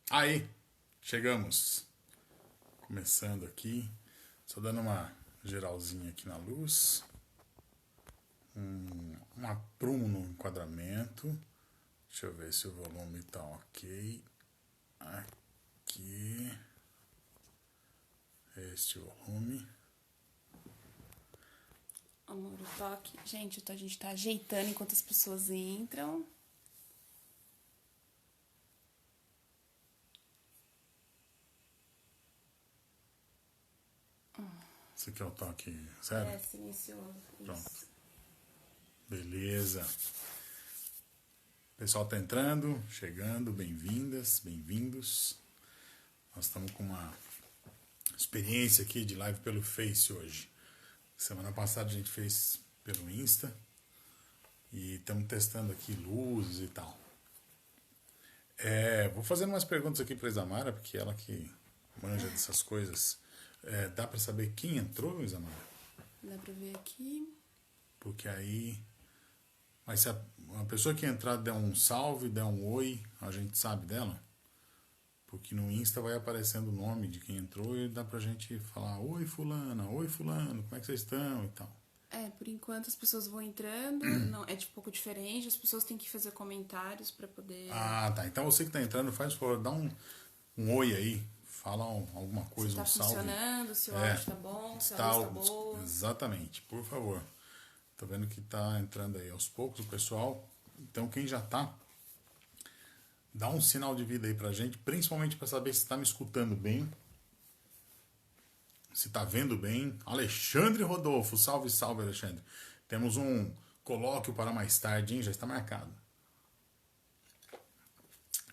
Aí, chegamos. Começando aqui. Só dando uma geralzinha aqui na luz. Um aprumo no enquadramento. Deixa eu ver se o volume tá ok. Aqui. Este volume. Amor, o toque. Gente, a gente tá ajeitando enquanto as pessoas entram. Esse aqui é o toque zero? É, silencioso. Pronto. Isso. Beleza. O pessoal tá entrando, chegando, bem-vindas, bem-vindos. Nós estamos com uma experiência aqui de live pelo Face hoje. Semana passada a gente fez pelo Insta e estamos testando aqui luzes e tal. Vou fazendo umas perguntas aqui para Isamara, porque ela que manja dessas coisas. Dá para saber quem entrou, Isamara? Dá pra ver aqui. Porque aí... Mas se a pessoa que entrar der um salve, der um oi, a gente sabe dela? Porque no Insta vai aparecendo o nome de quem entrou e dá pra gente falar: oi fulana, oi fulano, como é que vocês estão e tal. É, por enquanto as pessoas vão entrando. Não, é de pouco diferente. As pessoas têm que fazer comentários pra poder... Ah, tá. Então você que tá entrando, faz por favor, dá um oi aí. Fala alguma Se coisa, tá um salve. funcionando, se o áudio tá bom, se a luz tá boa. Exatamente, por favor. Tô vendo que tá entrando aí aos poucos o pessoal. Então quem já tá, dá um sinal de vida aí pra gente, principalmente para saber se tá me escutando bem, se tá vendo bem. Alexandre Rodolfo, salve, salve, Alexandre. Temos um colóquio para mais tarde, hein? Já está marcado.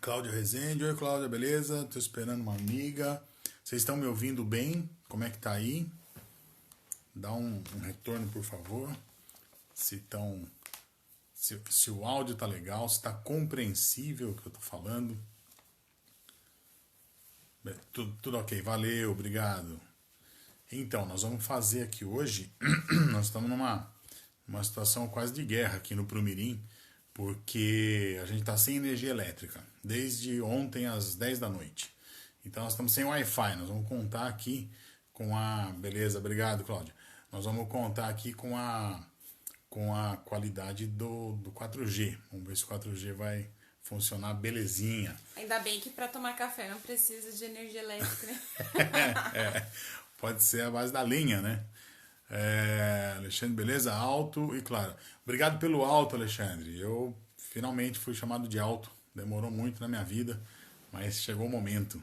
Cláudia Rezende, oi Cláudia, beleza? Tô esperando uma amiga. Vocês estão me ouvindo bem? Como é que tá aí? Dá um retorno, por favor. Se o áudio tá legal, se tá compreensível o que eu tô falando. Tudo ok, valeu, obrigado. Então, nós vamos fazer aqui hoje, nós estamos numa situação quase de guerra aqui no Prumirim, porque a gente está sem energia elétrica, desde ontem às 10 da noite. Então nós estamos sem Wi-Fi, nós vamos contar aqui com a... Beleza, obrigado, Cláudia. Nós vamos contar aqui com a qualidade do 4G. Vamos ver se o 4G vai funcionar belezinha. Ainda bem que pra tomar café não precisa de energia elétrica, né? Pode ser a base da linha, né? Alexandre, beleza? Alto e claro. Obrigado pelo alto, Alexandre. Eu finalmente fui chamado de alto. Demorou muito na minha vida, mas chegou o momento.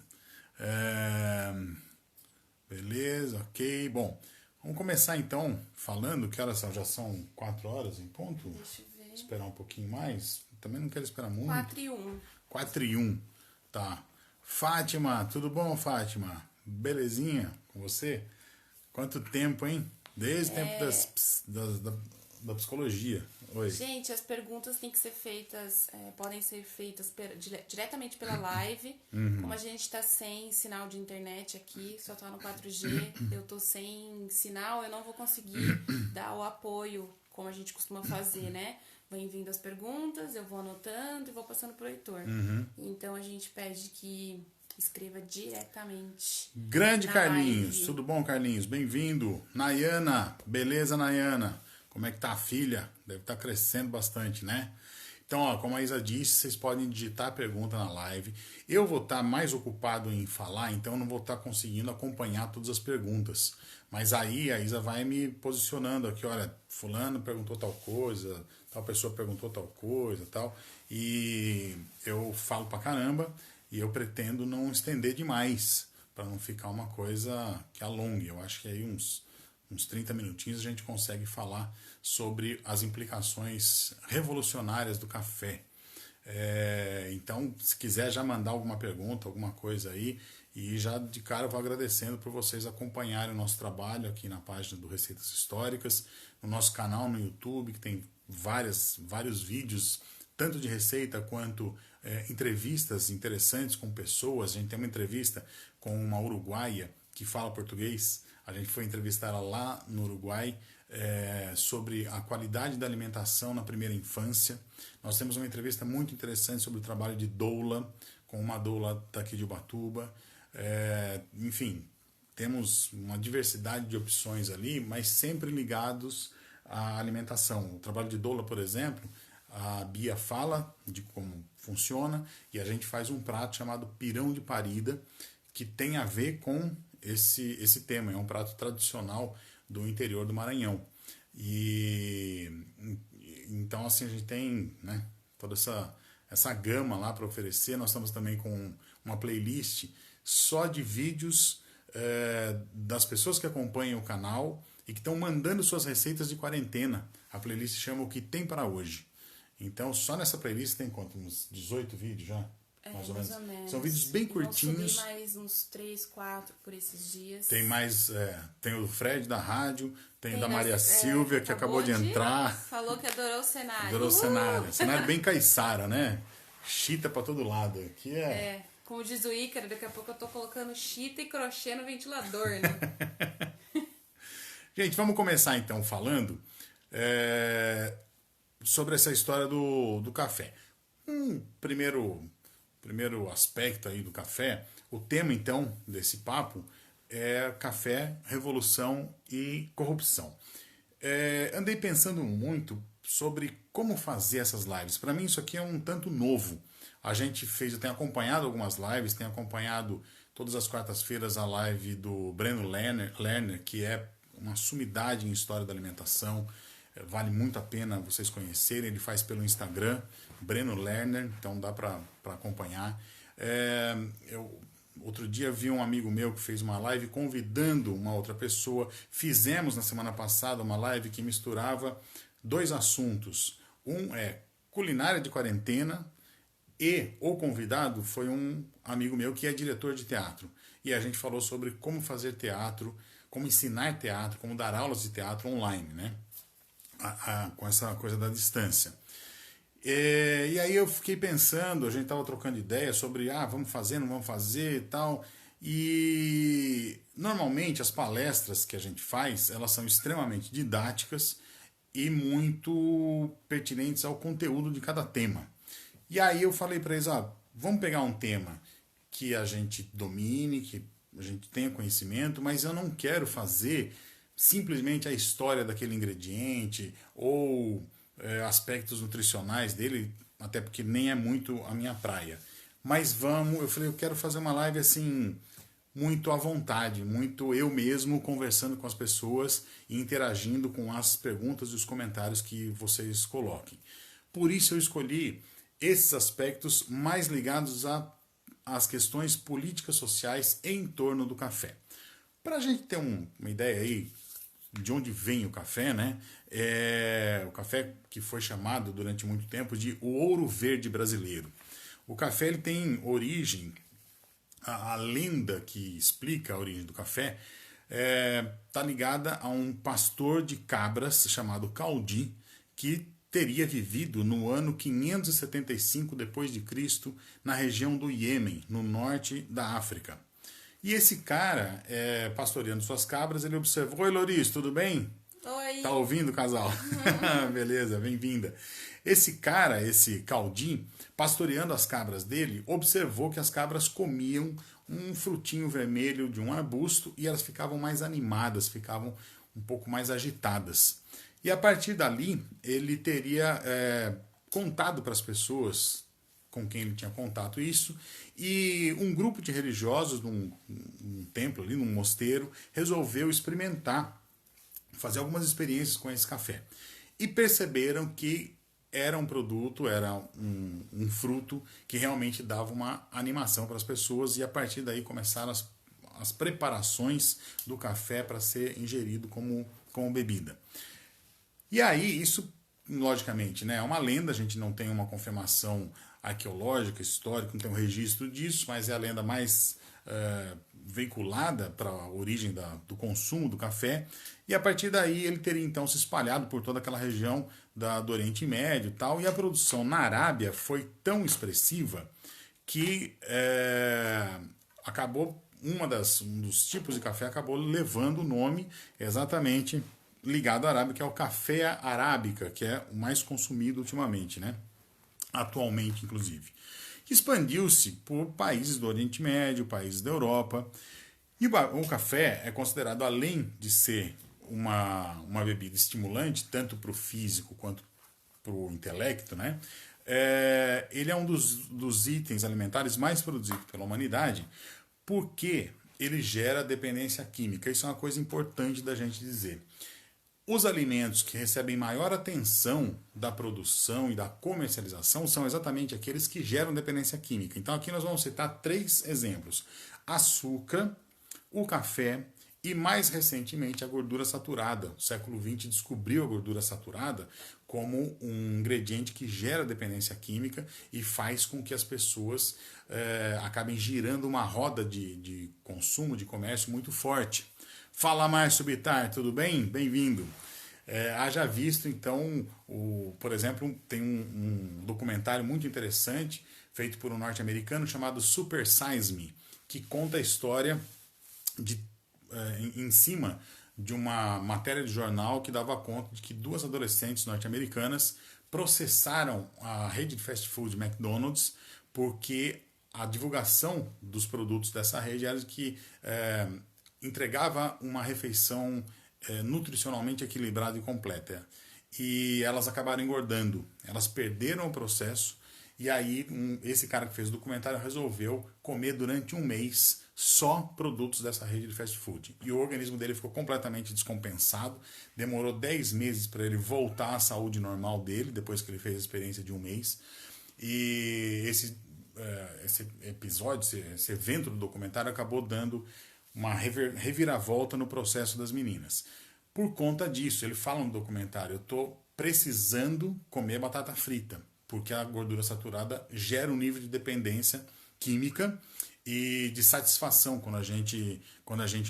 Beleza, ok. Bom, vamos começar então falando que horas são? Já são 4 horas em ponto? Deixa eu ver. Esperar um pouquinho mais. Também não quero esperar muito. 4 e 1. 4 e 1. Tá. Fátima, tudo bom, Fátima? Belezinha com você? Quanto tempo, hein? Desde o tempo da psicologia. Oi. Gente, as perguntas têm que ser feitas, podem ser feitas diretamente pela live. Como a gente tá sem sinal de internet aqui, só tá no 4G, eu tô sem sinal, eu não vou conseguir dar o apoio como a gente costuma fazer, né? Vem vindo as perguntas, eu vou anotando e vou passando pro Heitor. Então a gente pede que escreva diretamente. Grande na Carlinhos, live. tudo bom, Carlinhos? Bem-vindo. Nayana, beleza, Nayana? Como é que tá a filha? Deve estar crescendo bastante, né? Então, ó, como a Isa disse, vocês podem digitar a pergunta na live. Eu vou estar mais ocupado em falar, então não vou estar conseguindo acompanhar todas as perguntas. Mas aí a Isa vai me posicionando aqui, olha, fulano perguntou tal coisa, tal pessoa perguntou tal coisa, tal. E eu falo pra caramba e eu pretendo não estender demais, para não ficar uma coisa que alongue. Eu acho que aí uns 30 minutinhos a gente consegue falar sobre as implicações revolucionárias do café. Então, se quiser já mandar alguma pergunta, alguma coisa aí, e já de cara eu vou agradecendo por vocês acompanharem o nosso trabalho aqui na página do Receitas Históricas, no nosso canal no YouTube, que tem vários vídeos, tanto de receita quanto entrevistas interessantes com pessoas. A gente tem uma entrevista com uma uruguaia que fala português. A gente foi entrevistar ela lá no Uruguai sobre a qualidade da alimentação na primeira infância. Nós temos uma entrevista muito interessante sobre o trabalho de doula, com uma doula daqui de Ubatuba. Enfim, temos uma diversidade de opções ali, mas sempre ligados à alimentação. O trabalho de doula, por exemplo, a Bia fala de como funciona e a gente faz um prato chamado pirão de parida, que tem a ver com esse tema. É um prato tradicional do interior do Maranhão. E então assim a gente tem, né, toda essa gama lá para oferecer. Nós estamos também com uma playlist só de vídeos das pessoas que acompanham o canal e que estão mandando suas receitas de quarentena. A playlist chama O Que Tem Para Hoje. Então, só nessa playlist tem quanto? Uns 18 vídeos já? Mais ou menos. São vídeos bem curtinhos. Vou subir mais uns 3, 4 por esses dias. Tem mais... tem o Fred da rádio, tem o da Maria Silvia, que acabou de entrar. Falou que adorou o cenário. Adorou o cenário. Cenário bem caiçara, né? Chita pra todo lado. Aqui como diz o Ícaro, daqui a pouco eu tô colocando chita e crochê no ventilador, né? Gente, vamos começar então falando sobre essa história do café. Primeiro aspecto aí do café, o tema então desse papo é café, revolução e corrupção. Andei pensando muito sobre como fazer essas lives. Para mim isso aqui é um tanto novo. A gente eu tenho acompanhado algumas lives, tenho acompanhado todas as quartas-feiras a live do Breno Lerner, que é uma sumidade em história da alimentação. Vale muito a pena vocês conhecerem. Ele faz pelo Instagram, Breno Lerner, então dá para acompanhar. Outro dia vi um amigo meu que fez uma live convidando uma outra pessoa. Fizemos na semana passada uma live que misturava 2 assuntos. Um é culinária de quarentena e o convidado foi um amigo meu que é diretor de teatro. E a gente falou sobre como fazer teatro, como ensinar teatro, como dar aulas de teatro online, né? Com essa coisa da distância. E aí eu fiquei pensando, a gente estava trocando ideia sobre vamos fazer, não vamos fazer e tal. E normalmente as palestras que a gente faz, elas são extremamente didáticas e muito pertinentes ao conteúdo de cada tema. E aí eu falei para eles, vamos pegar um tema que a gente domine, que a gente tenha conhecimento, mas eu não quero fazer simplesmente a história daquele ingrediente ou aspectos nutricionais dele, até porque nem é muito a minha praia. Mas eu falei, eu quero fazer uma live assim, muito à vontade, muito eu mesmo conversando com as pessoas e interagindo com as perguntas e os comentários que vocês coloquem. Por isso eu escolhi esses aspectos mais ligados às questões políticas sociais em torno do café. Para a gente ter uma ideia aí de onde vem o café, né? O café que foi chamado durante muito tempo de o ouro verde brasileiro. O café ele tem origem, a lenda que explica a origem do café está ligada a um pastor de cabras chamado Caldi, que teria vivido no ano 575 d.C. na região do Iêmen, no norte da África. E esse cara, pastoreando suas cabras, ele observou... Oi, Loris, tudo bem? Oi. Tá ouvindo, casal? Beleza, bem-vinda. Esse cara, esse Caldi, pastoreando as cabras dele, observou que as cabras comiam um frutinho vermelho de um arbusto e elas ficavam mais animadas, ficavam um pouco mais agitadas. E a partir dali, ele teria contado para as pessoas com quem ele tinha contato isso, e um grupo de religiosos num templo ali, num mosteiro, resolveu experimentar, fazer algumas experiências com esse café. E perceberam que era um produto, era um fruto que realmente dava uma animação para as pessoas, e a partir daí começaram as preparações do café para ser ingerido como bebida. E aí, isso, logicamente, né, é uma lenda, a gente não tem uma confirmação arqueológica, histórica, não tem um registro disso, mas é a lenda mais veiculada para a origem do consumo do café. E a partir daí ele teria então se espalhado por toda aquela região do Oriente Médio e tal, e a produção na Arábia foi tão expressiva que acabou, um dos tipos de café acabou levando o nome exatamente ligado à Arábia, que é o café arábica, que é o mais consumido ultimamente, né? Atualmente, inclusive. expandiu-se por países do Oriente Médio, países da Europa. E o café é considerado, além de ser uma bebida estimulante, tanto para o físico quanto para o intelecto, né? Ele é um dos itens alimentares mais produzidos pela humanidade, porque ele gera dependência química. Isso é uma coisa importante da gente dizer. Os alimentos que recebem maior atenção da produção e da comercialização são exatamente aqueles que geram dependência química. Então aqui nós vamos citar 3 exemplos: açúcar, o café e, mais recentemente, a gordura saturada. O século XX descobriu a gordura saturada como um ingrediente que gera dependência química e faz com que as pessoas acabem girando uma roda de consumo, de comércio muito forte. Fala mais sobre Itar, tudo bem? Bem-vindo. Haja visto, então, por exemplo, tem um documentário muito interessante feito por um norte-americano chamado Super Size Me, que conta a história em cima de uma matéria de jornal que dava conta de que 2 adolescentes norte-americanas processaram a rede de fast food McDonald's porque a divulgação dos produtos dessa rede era que entregava uma refeição nutricionalmente equilibrada e completa. E elas acabaram engordando. Elas perderam o processo e aí esse cara que fez o documentário resolveu comer durante um mês só produtos dessa rede de fast food. E o organismo dele ficou completamente descompensado. Demorou 10 meses para ele voltar à saúde normal dele, depois que ele fez a experiência de um mês. E esse episódio, esse evento do documentário acabou dando uma reviravolta no processo das meninas. Por conta disso, ele fala no documentário: eu estou precisando comer batata frita, porque a gordura saturada gera um nível de dependência química e de satisfação quando a gente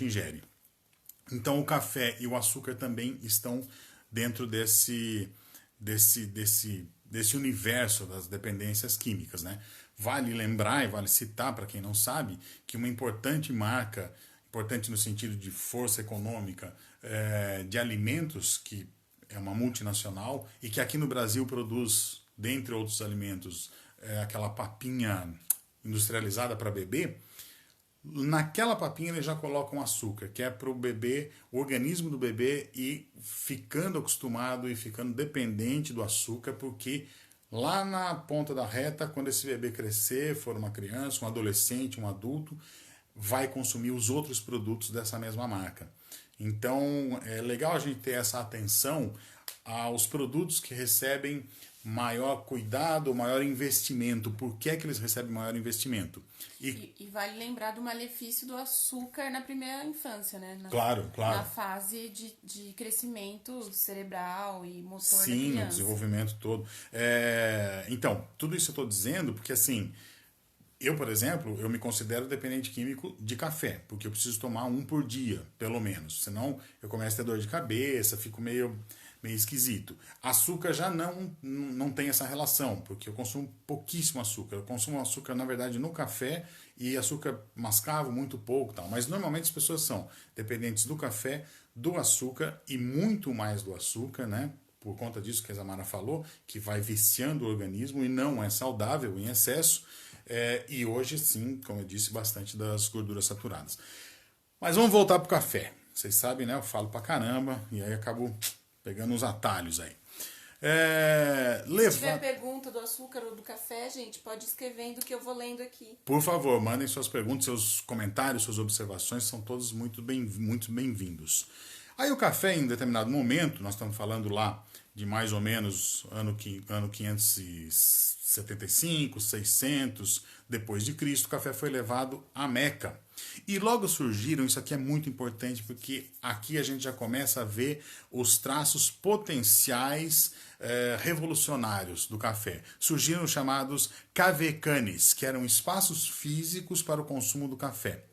ingere. Então o café e o açúcar também estão dentro desse universo das dependências químicas, né? Vale lembrar e vale citar, para quem não sabe, que uma importante marca, importante no sentido de força econômica, de alimentos, que é uma multinacional e que aqui no Brasil produz, dentre outros alimentos, aquela papinha industrializada para bebê. Naquela papinha eles já colocam açúcar, que é para o bebê, o organismo do bebê ir ficando acostumado e ficando dependente do açúcar, porque lá na ponta da reta, quando esse bebê crescer, for uma criança, um adolescente, um adulto, vai consumir os outros produtos dessa mesma marca. Então é legal a gente ter essa atenção aos produtos que recebem maior cuidado, maior investimento. Por que é que eles recebem maior investimento? E vale lembrar do malefício do açúcar na primeira infância, né? Claro. Na fase de crescimento cerebral e motor da criança. Sim, o desenvolvimento todo. Então, tudo isso eu estou dizendo porque, assim, eu, por exemplo, eu me considero dependente químico de café, porque eu preciso tomar 1 por dia, pelo menos. Senão eu começo a ter dor de cabeça, fico meio esquisito. Açúcar já não tem essa relação, porque eu consumo pouquíssimo açúcar. Eu consumo açúcar, na verdade, no café e açúcar mascavo muito pouco, tal. Mas normalmente as pessoas são dependentes do café, do açúcar e muito mais do açúcar, né? Por conta disso que a Zamara falou, que vai viciando o organismo e não é saudável em excesso. E hoje, sim, como eu disse, bastante das gorduras saturadas. Mas vamos voltar pro café. Vocês sabem, né? Eu falo pra caramba e aí acabo pegando uns atalhos aí. Se tiver pergunta do açúcar ou do café, gente, pode ir escrevendo que eu vou lendo aqui. Por favor, mandem suas perguntas, seus comentários, suas observações, são todos muito bem-vindos. Aí o café, em determinado momento, nós estamos falando lá de mais ou menos ano 575, 600 depois de Cristo, o café foi levado a Meca. E logo surgiram, isso aqui é muito importante, porque aqui a gente já começa a ver os traços potenciais revolucionários do café. Surgiram os chamados cavecanes, que eram espaços físicos para o consumo do café.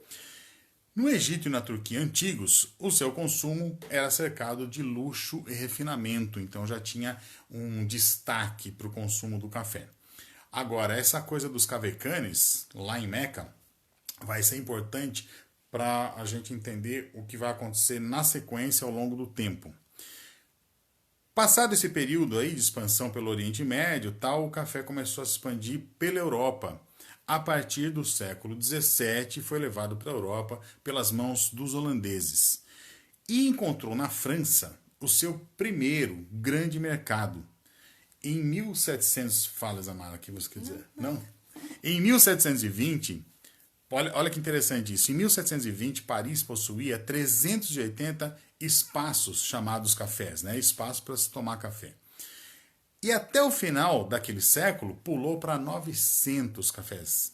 No Egito e na Turquia antigos, o seu consumo era cercado de luxo e refinamento, então já tinha um destaque para o consumo do café. Agora, essa coisa dos cavecanes, lá em Meca, vai ser importante para a gente entender o que vai acontecer na sequência ao longo do tempo. Passado esse período aí de expansão pelo Oriente Médio, o café começou a se expandir pela Europa. a partir do século XVII, foi levado para a Europa pelas mãos dos holandeses. E encontrou na França o seu primeiro grande mercado. Em 1700... Fala, Zamara, o que você quer dizer? Não? Em 1720... Olha que interessante isso. Em 1720, Paris possuía 380 espaços chamados cafés, né? Espaços para se tomar café. E até o final daquele século, pulou para 900 cafés.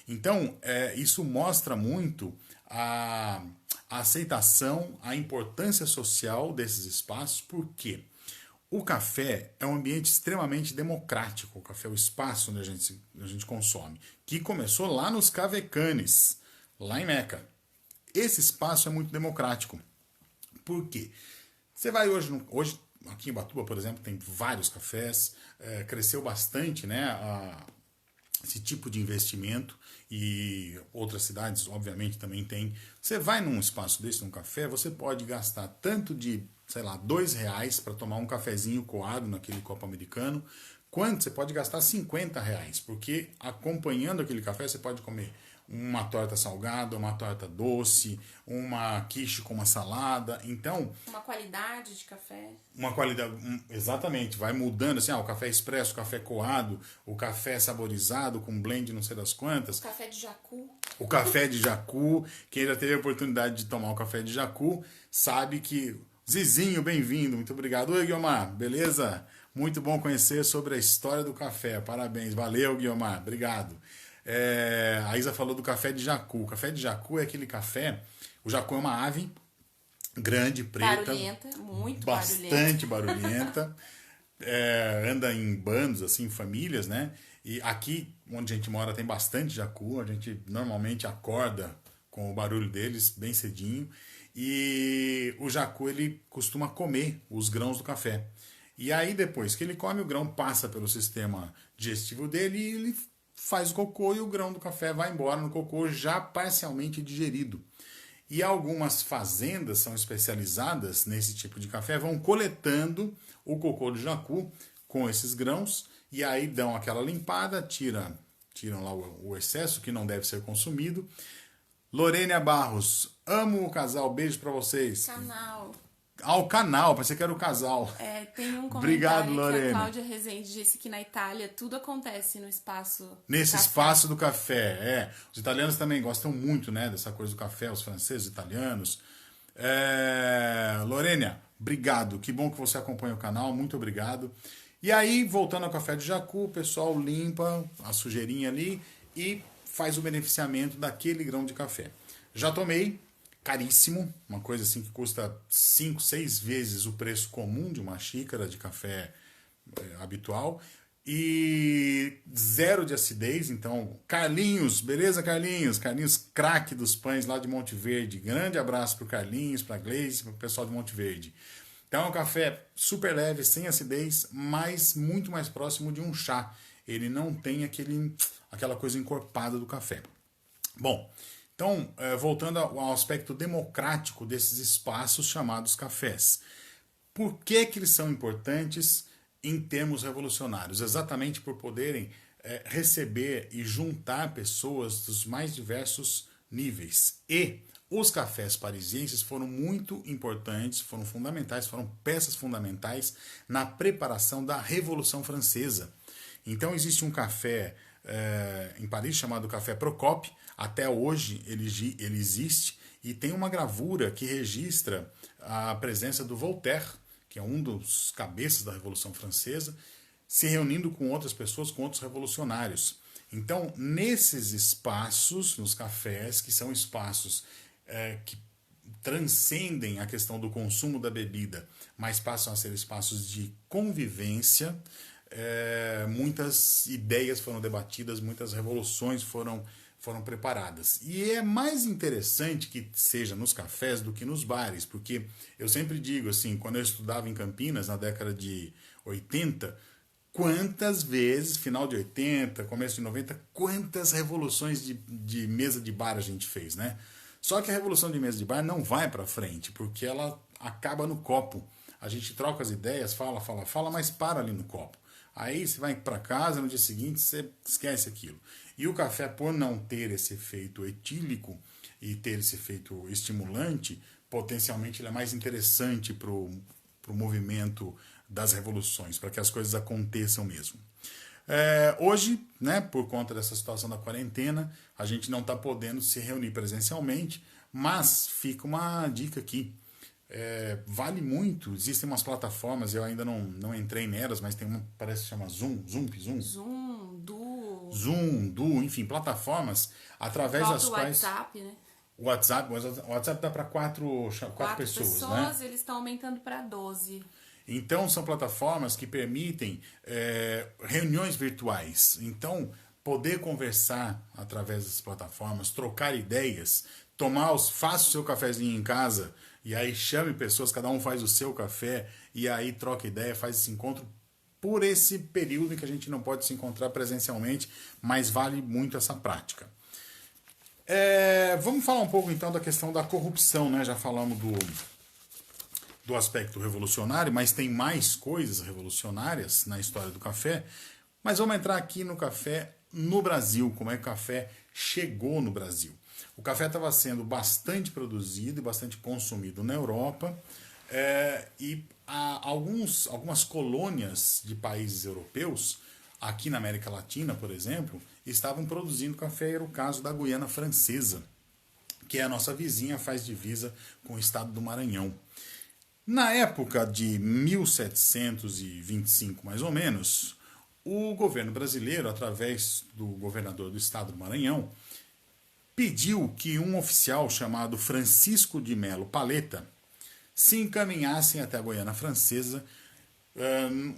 Então, isso mostra muito a aceitação, a importância social desses espaços, porque o café é um ambiente extremamente democrático. O café é o espaço onde a gente consome, que começou lá nos Cavecanes, lá em Meca. Esse espaço é muito democrático. Por quê? Você vai hoje aqui em Ubatuba, por exemplo, tem vários cafés, cresceu bastante, né, esse tipo de investimento, e outras cidades, obviamente, também tem. Você vai num espaço desse, num café, você pode gastar tanto de, sei lá, R$2 para tomar um cafezinho coado naquele copo americano, quanto você pode gastar R$50, porque acompanhando aquele café você pode comer uma torta salgada, uma torta doce, uma quiche com uma salada. Então, uma qualidade de café. Uma qualidade, exatamente, vai mudando assim, o café expresso, o café coado, o café saborizado com blend não sei das quantas. O café de jacu. O café de jacu, quem já teve a oportunidade de tomar o café de jacu, sabe que... Zizinho, bem-vindo, muito obrigado. Oi, Guiomar, beleza? Muito bom conhecer sobre a história do café, parabéns, valeu, Guiomar, obrigado. A Isa falou do café de jacu. O café de jacu é aquele café... O jacu é uma ave grande, preta. Barulhenta, muito bastante barulhenta. Anda em bandos, assim, em famílias, né? E aqui, onde a gente mora, tem bastante jacu. A gente normalmente acorda com o barulho deles bem cedinho. E o jacu, ele costuma comer os grãos do café. E aí, depois que ele come, o grão passa pelo sistema digestivo dele e ele faz o cocô, e o grão do café vai embora no cocô já parcialmente digerido. E algumas fazendas são especializadas nesse tipo de café, vão coletando o cocô do jacu com esses grãos, e aí dão aquela limpada, tiram lá o excesso que não deve ser consumido. Lorênia Barros, amo o casal, beijo pra vocês. Canal. O canal, pensei que era o casal. Tem um comentário. Obrigado, que Lorena. a Cláudia Rezende disse que na Itália tudo acontece no espaço. Nesse café. espaço do café, Os italianos também gostam muito, né, dessa coisa do café, os franceses, os italianos. Lorênia, obrigado. Que bom que você acompanha o canal, muito obrigado. E aí, voltando ao café de jacu, o pessoal limpa a sujeirinha ali e faz o beneficiamento daquele grão de café. Já tomei, caríssimo, uma coisa assim que custa 5, 6 vezes o preço comum de uma xícara de café habitual, e zero de acidez. Então, Carlinhos, beleza, Carlinhos? Carlinhos, craque dos pães lá de Monte Verde. Grande abraço pro Carlinhos, pra Gleice, pro pessoal de Monte Verde. Então, é um café super leve, sem acidez, mas muito mais próximo de um chá. Ele não tem aquela coisa encorpada do café. Bom, então, voltando ao aspecto democrático desses espaços chamados cafés. Por que eles são importantes em termos revolucionários? Exatamente por poderem receber e juntar pessoas dos mais diversos níveis. E os cafés parisienses foram muito importantes, foram fundamentais, foram peças fundamentais na preparação da Revolução Francesa. Então existe um café em Paris chamado Café Procope. Até hoje ele existe, e tem uma gravura que registra a presença do Voltaire, que é um dos cabeças da Revolução Francesa, se reunindo com outras pessoas, com outros revolucionários. Então, nesses espaços, nos cafés, que são espaços que transcendem a questão do consumo da bebida, mas passam a ser espaços de convivência, muitas ideias foram debatidas, muitas revoluções foram preparadas. E é mais interessante que seja nos cafés do que nos bares, porque eu sempre digo assim, quando eu estudava em Campinas, na década de 80, quantas vezes, final de 80, começo de 90, quantas revoluções de mesa de bar a gente fez, né? Só que a revolução de mesa de bar não vai para frente, porque ela acaba no copo. A gente troca as ideias, fala, mas para ali no copo. Aí você vai para casa, no dia seguinte você esquece aquilo. E o café, por não ter esse efeito etílico e ter esse efeito estimulante, potencialmente ele é mais interessante para o movimento das revoluções, para que as coisas aconteçam mesmo. Hoje, né, por conta dessa situação da quarentena, a gente não está podendo se reunir presencialmente, mas fica uma dica aqui. Vale muito, existem umas plataformas, eu ainda não entrei nelas, mas tem uma, parece que chama Zoom, Duo, enfim, plataformas através das quais... WhatsApp, né? O WhatsApp dá para quatro pessoas, né? Eles estão aumentando para 12. Então, são plataformas que permitem reuniões virtuais. Então, poder conversar através dessas plataformas, trocar ideias, faça o seu cafezinho em casa, e aí chame pessoas, cada um faz o seu café, e aí troca ideia, faz esse encontro por esse período em que a gente não pode se encontrar presencialmente, mas vale muito essa prática. Vamos falar um pouco então da questão da corrupção, né? Já falamos do aspecto revolucionário, mas tem mais coisas revolucionárias na história do café. Mas vamos entrar aqui no café no Brasil, como é que o café chegou no Brasil. O café estava sendo bastante produzido e bastante consumido na Europa, e algumas colônias de países europeus, aqui na América Latina, por exemplo, estavam produzindo café. Era o caso da Guiana Francesa, que é a nossa vizinha, faz divisa com o estado do Maranhão. Na época de 1725, mais ou menos, o governo brasileiro, através do governador do estado do Maranhão, pediu que um oficial chamado Francisco de Melo Paleta se encaminhassem até a Guiana Francesa.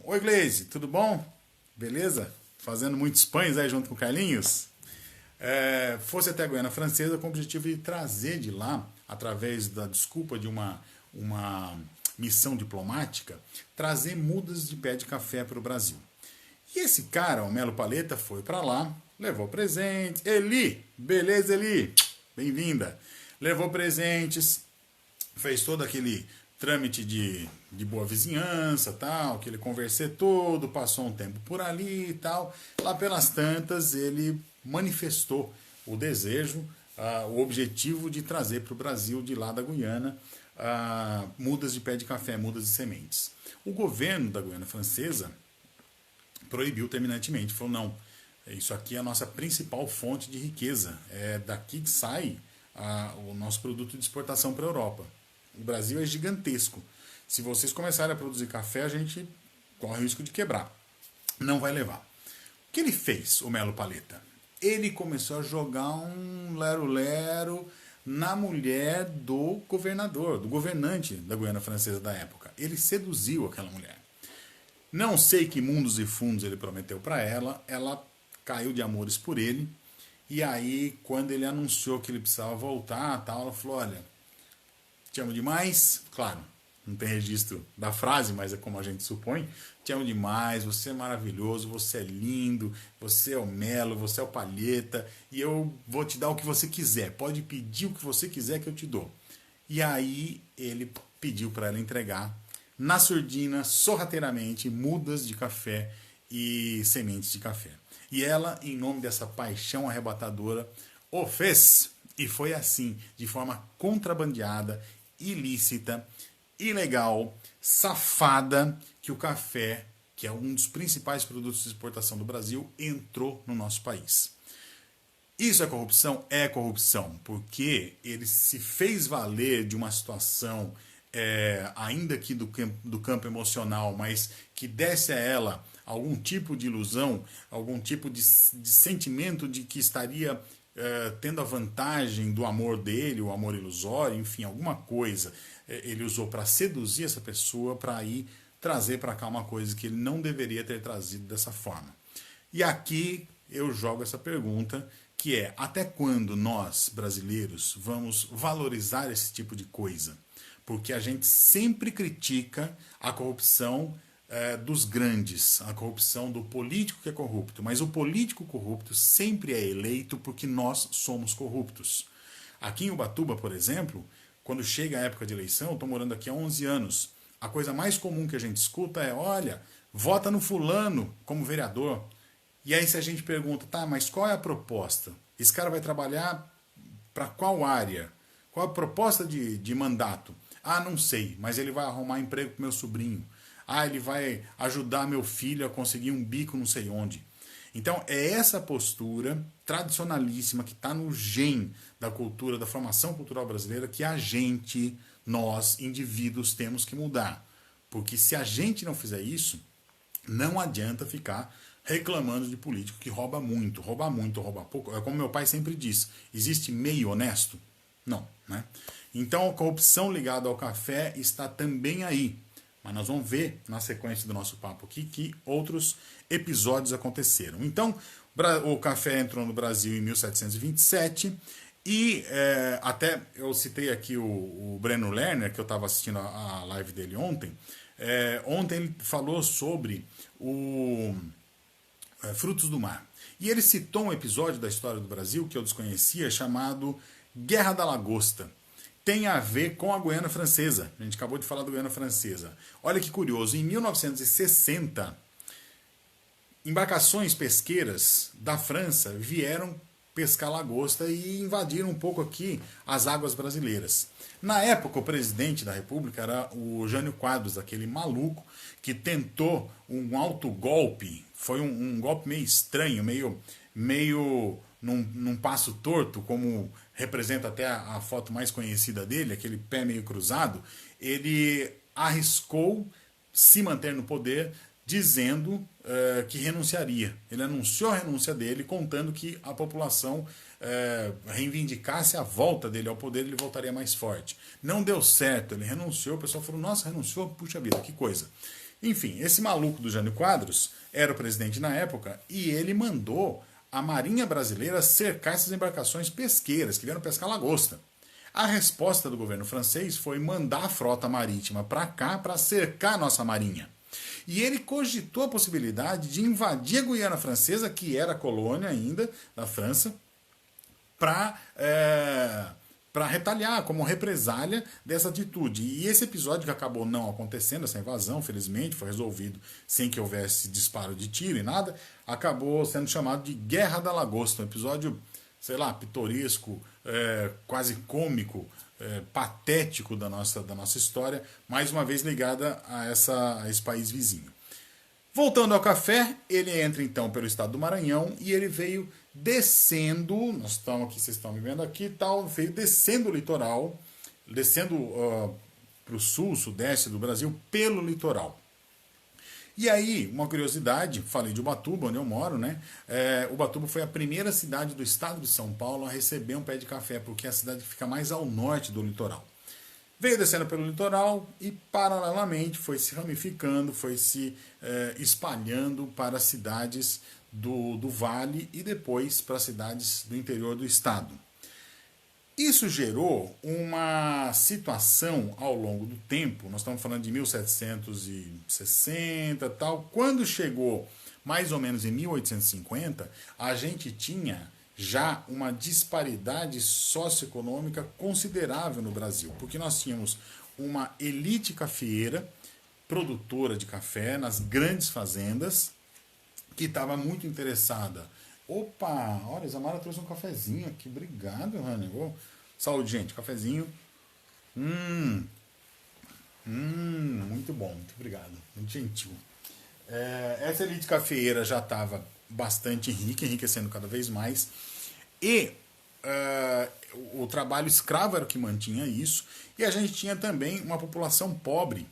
Oi, Gleise, tudo bom? Beleza? Fazendo muitos pães aí junto com o Carlinhos? Fosse até a Guiana Francesa com o objetivo de trazer de lá, através da desculpa de uma missão diplomática, trazer mudas de pé de café para o Brasil. E esse cara, o Melo Paleta, foi para lá, levou presentes. Eli, beleza, Eli? Bem-vinda. Levou presentes, fez todo aquele trâmite de boa vizinhança, tal, aquele conversê todo, passou um tempo por ali e tal. Lá pelas tantas, ele manifestou o desejo, o objetivo de trazer para o Brasil, de lá da Guiana, mudas de pé de café, mudas de sementes. O governo da Guiana Francesa proibiu terminantemente, falou: não, isso aqui é a nossa principal fonte de riqueza, é daqui que sai o nosso produto de exportação para a Europa. O Brasil é gigantesco. Se vocês começarem a produzir café, a gente corre o risco de quebrar. Não vai levar. O que ele fez, o Melo Paleta? Ele começou a jogar um lero-lero na mulher do governador, do governante da Guiana Francesa da época. Ele seduziu aquela mulher. Não sei que mundos e fundos ele prometeu para ela, ela caiu de amores por ele, e aí, quando ele anunciou que ele precisava voltar, tal, ela falou: olha, te amo demais, claro, não tem registro da frase, mas é como a gente supõe, te amo demais, você é maravilhoso, você é lindo, você é o Melo, você é o Palheta, e eu vou te dar o que você quiser, pode pedir o que você quiser que eu te dou. E aí ele pediu para ela entregar, na surdina, sorrateiramente, mudas de café e sementes de café. E ela, em nome dessa paixão arrebatadora, o fez. E foi assim, de forma contrabandeada, ilícita, ilegal, safada, que o café, que é um dos principais produtos de exportação do Brasil, entrou no nosso país. Isso é corrupção? É corrupção, porque ele se fez valer de uma situação, ainda que do campo emocional, mas que desse a ela algum tipo de ilusão, algum tipo de sentimento de que estaria tendo a vantagem do amor dele, o amor ilusório, enfim, alguma coisa ele usou para seduzir essa pessoa, para ir trazer para cá uma coisa que ele não deveria ter trazido dessa forma. E aqui eu jogo essa pergunta, que é: até quando nós, brasileiros, vamos valorizar esse tipo de coisa? Porque a gente sempre critica a corrupção dos grandes, a corrupção do político que é corrupto, mas o político corrupto sempre é eleito porque nós somos corruptos. Aqui em Ubatuba, por exemplo, quando chega a época de eleição, eu estou morando aqui há 11 anos, a coisa mais comum que a gente escuta é: olha, vota no fulano como vereador. E aí se a gente pergunta, tá, mas qual é a proposta? Esse cara vai trabalhar para qual área? Qual a proposta de mandato? Ah, não sei, mas ele vai arrumar emprego pro meu sobrinho. Ah, ele vai ajudar meu filho a conseguir um bico não sei onde. Então, é essa postura tradicionalíssima que está no gen da cultura, da formação cultural brasileira, que a gente, nós, indivíduos, temos que mudar. Porque se a gente não fizer isso, não adianta ficar reclamando de político que rouba muito, rouba pouco. É como meu pai sempre diz, existe meio honesto? Não, né? Então a corrupção ligada ao café está também aí. Mas nós vamos ver na sequência do nosso papo aqui que outros episódios aconteceram. Então, o café entrou no Brasil em 1727 e até eu citei aqui o Breno Lerner, que eu estava assistindo a live dele ontem. Ontem ele falou sobre o Frutos do Mar. E ele citou um episódio da história do Brasil que eu desconhecia, chamado Guerra da Lagosta. Tem a ver com a Guiana Francesa. A gente acabou de falar da Guiana Francesa. Olha que curioso, em 1960, embarcações pesqueiras da França vieram pescar lagosta e invadiram um pouco aqui as águas brasileiras. Na época, o presidente da República era o Jânio Quadros, aquele maluco que tentou um autogolpe. Foi um golpe meio estranho, meio num passo torto, como representa até a foto mais conhecida dele, aquele pé meio cruzado. Ele arriscou se manter no poder dizendo que renunciaria. Ele anunciou a renúncia dele, contando que a população reivindicasse a volta dele ao poder, ele voltaria mais forte. Não deu certo, ele renunciou, o pessoal falou, nossa, renunciou? Puxa vida, que coisa. Enfim, esse maluco do Jânio Quadros era o presidente na época e ele mandou a Marinha Brasileira cercar essas embarcações pesqueiras que vieram pescar lagosta. A resposta do governo francês foi mandar a frota marítima para cá para cercar a nossa marinha. E ele cogitou a possibilidade de invadir a Guiana Francesa, que era colônia ainda da França, para retaliar, como represália dessa atitude. E esse episódio que acabou não acontecendo, essa invasão, felizmente, foi resolvido sem que houvesse disparo de tiro e nada, acabou sendo chamado de Guerra da Lagosta, um episódio, sei lá, pitoresco, quase cômico, patético da nossa história, mais uma vez ligada a esse país vizinho. Voltando ao café, ele entra então pelo estado do Maranhão e ele veio descendo, nós estamos aqui, vocês estão me vendo aqui, veio descendo o litoral, descendo para o sul, sudeste do Brasil, pelo litoral. E aí, uma curiosidade, falei de Ubatuba, onde eu moro, né? Ubatuba foi a primeira cidade do estado de São Paulo a receber um pé de café, porque é a cidade que fica mais ao norte do litoral. Veio descendo pelo litoral e, paralelamente, foi se ramificando, foi se espalhando para cidades do Vale e depois para cidades do interior do estado. Isso gerou uma situação ao longo do tempo, nós estamos falando de 1760 tal, quando chegou mais ou menos em 1850, a gente tinha já uma disparidade socioeconômica considerável no Brasil, porque nós tínhamos uma elite cafeeira, produtora de café nas grandes fazendas, que estava muito interessada. Opa, olha, a Isamara trouxe um cafezinho aqui, obrigado, Rani. Saúde, gente, cafezinho. Muito bom, muito obrigado, muito gentil. Essa elite cafeeira já estava bastante rica, enriquecendo cada vez mais. E o trabalho escravo era o que mantinha isso. E a gente tinha também uma população pobre